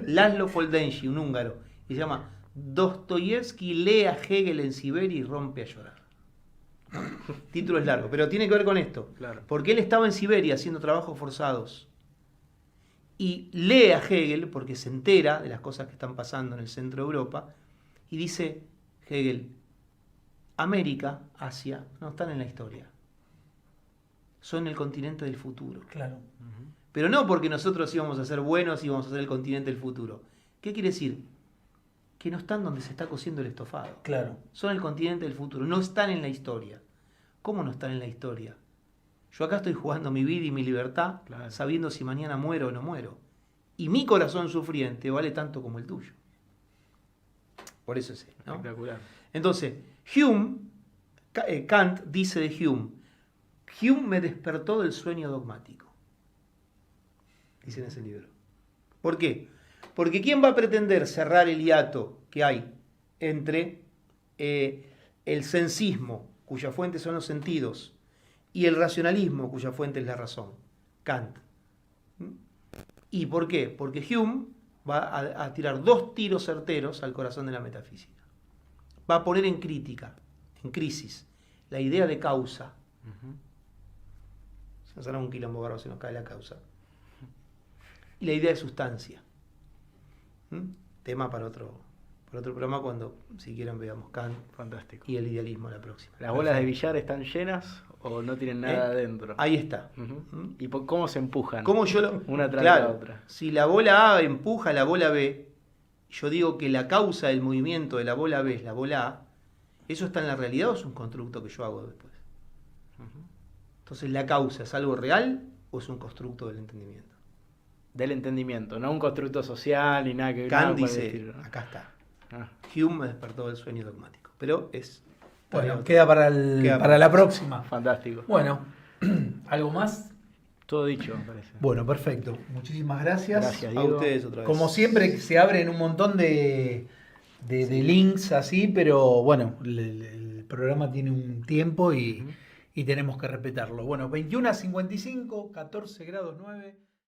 Laszlo Foldensi, un húngaro, y se llama Dostoyevsky lee a Hegel en Siberia y rompe a llorar. Título es largo, pero tiene que ver con esto. Claro. Porque él estaba en Siberia haciendo trabajos forzados y lee a Hegel porque se entera de las cosas que están pasando en el centro de Europa y dice Hegel, América, Asia, no están en la historia. Son el continente del futuro. Claro. Pero no porque nosotros íbamos a ser buenos y íbamos a ser el continente del futuro. ¿Qué quiere decir? Que no están donde se está cociendo el estofado. Claro. Son el continente del futuro, no están en la historia. ¿Cómo no están en la historia? Yo acá estoy jugando mi vida y mi libertad, Claro. sabiendo si mañana muero o no muero. Y mi corazón sufriente vale tanto como el tuyo. Por eso es, ¿no? Espectacular. Entonces, Kant dice de Hume me despertó del sueño dogmático. Dice en ese libro. ¿Por qué? Porque ¿quién va a pretender cerrar el hiato que hay entre el sensismo, cuya fuente son los sentidos, y el racionalismo, cuya fuente es la razón? Kant. ¿Y por qué? Porque Hume va a tirar 2 tiros certeros al corazón de la metafísica. Va a poner en crítica, en crisis, la idea de causa. Se nos hará un quilombo bárbaro, se nos cae la causa. Y la idea de sustancia. Tema para otro programa cuando, si quieren, veamos Kant Fantástico. y el idealismo la próxima. ¿Las bolas de billar están llenas o no tienen nada adentro? Ahí está. Ujú. ¿Y cómo se empujan? ¿Cómo yo lo... Una tras Claro, la otra. si la bola A empuja a la bola B, yo digo que la causa del movimiento de la bola B es la bola A, ¿eso está en la realidad o es un constructo que yo hago después? Entonces, ¿la causa es algo real o es un constructo del entendimiento? Del entendimiento, no un constructo social ni nada que ver. Kant dice, acá está. Ah, Hume me despertó del sueño dogmático. Pero es... Bueno, queda para la próxima. fantástico. Bueno, ¿algo más? Todo dicho, me parece. Bueno, perfecto. Muchísimas gracias. Gracias, A Diego. ustedes otra vez. Como siempre se abren un montón de links así, pero bueno, el programa tiene un tiempo y tenemos que respetarlo. Bueno, 21:55, 14 grados 9.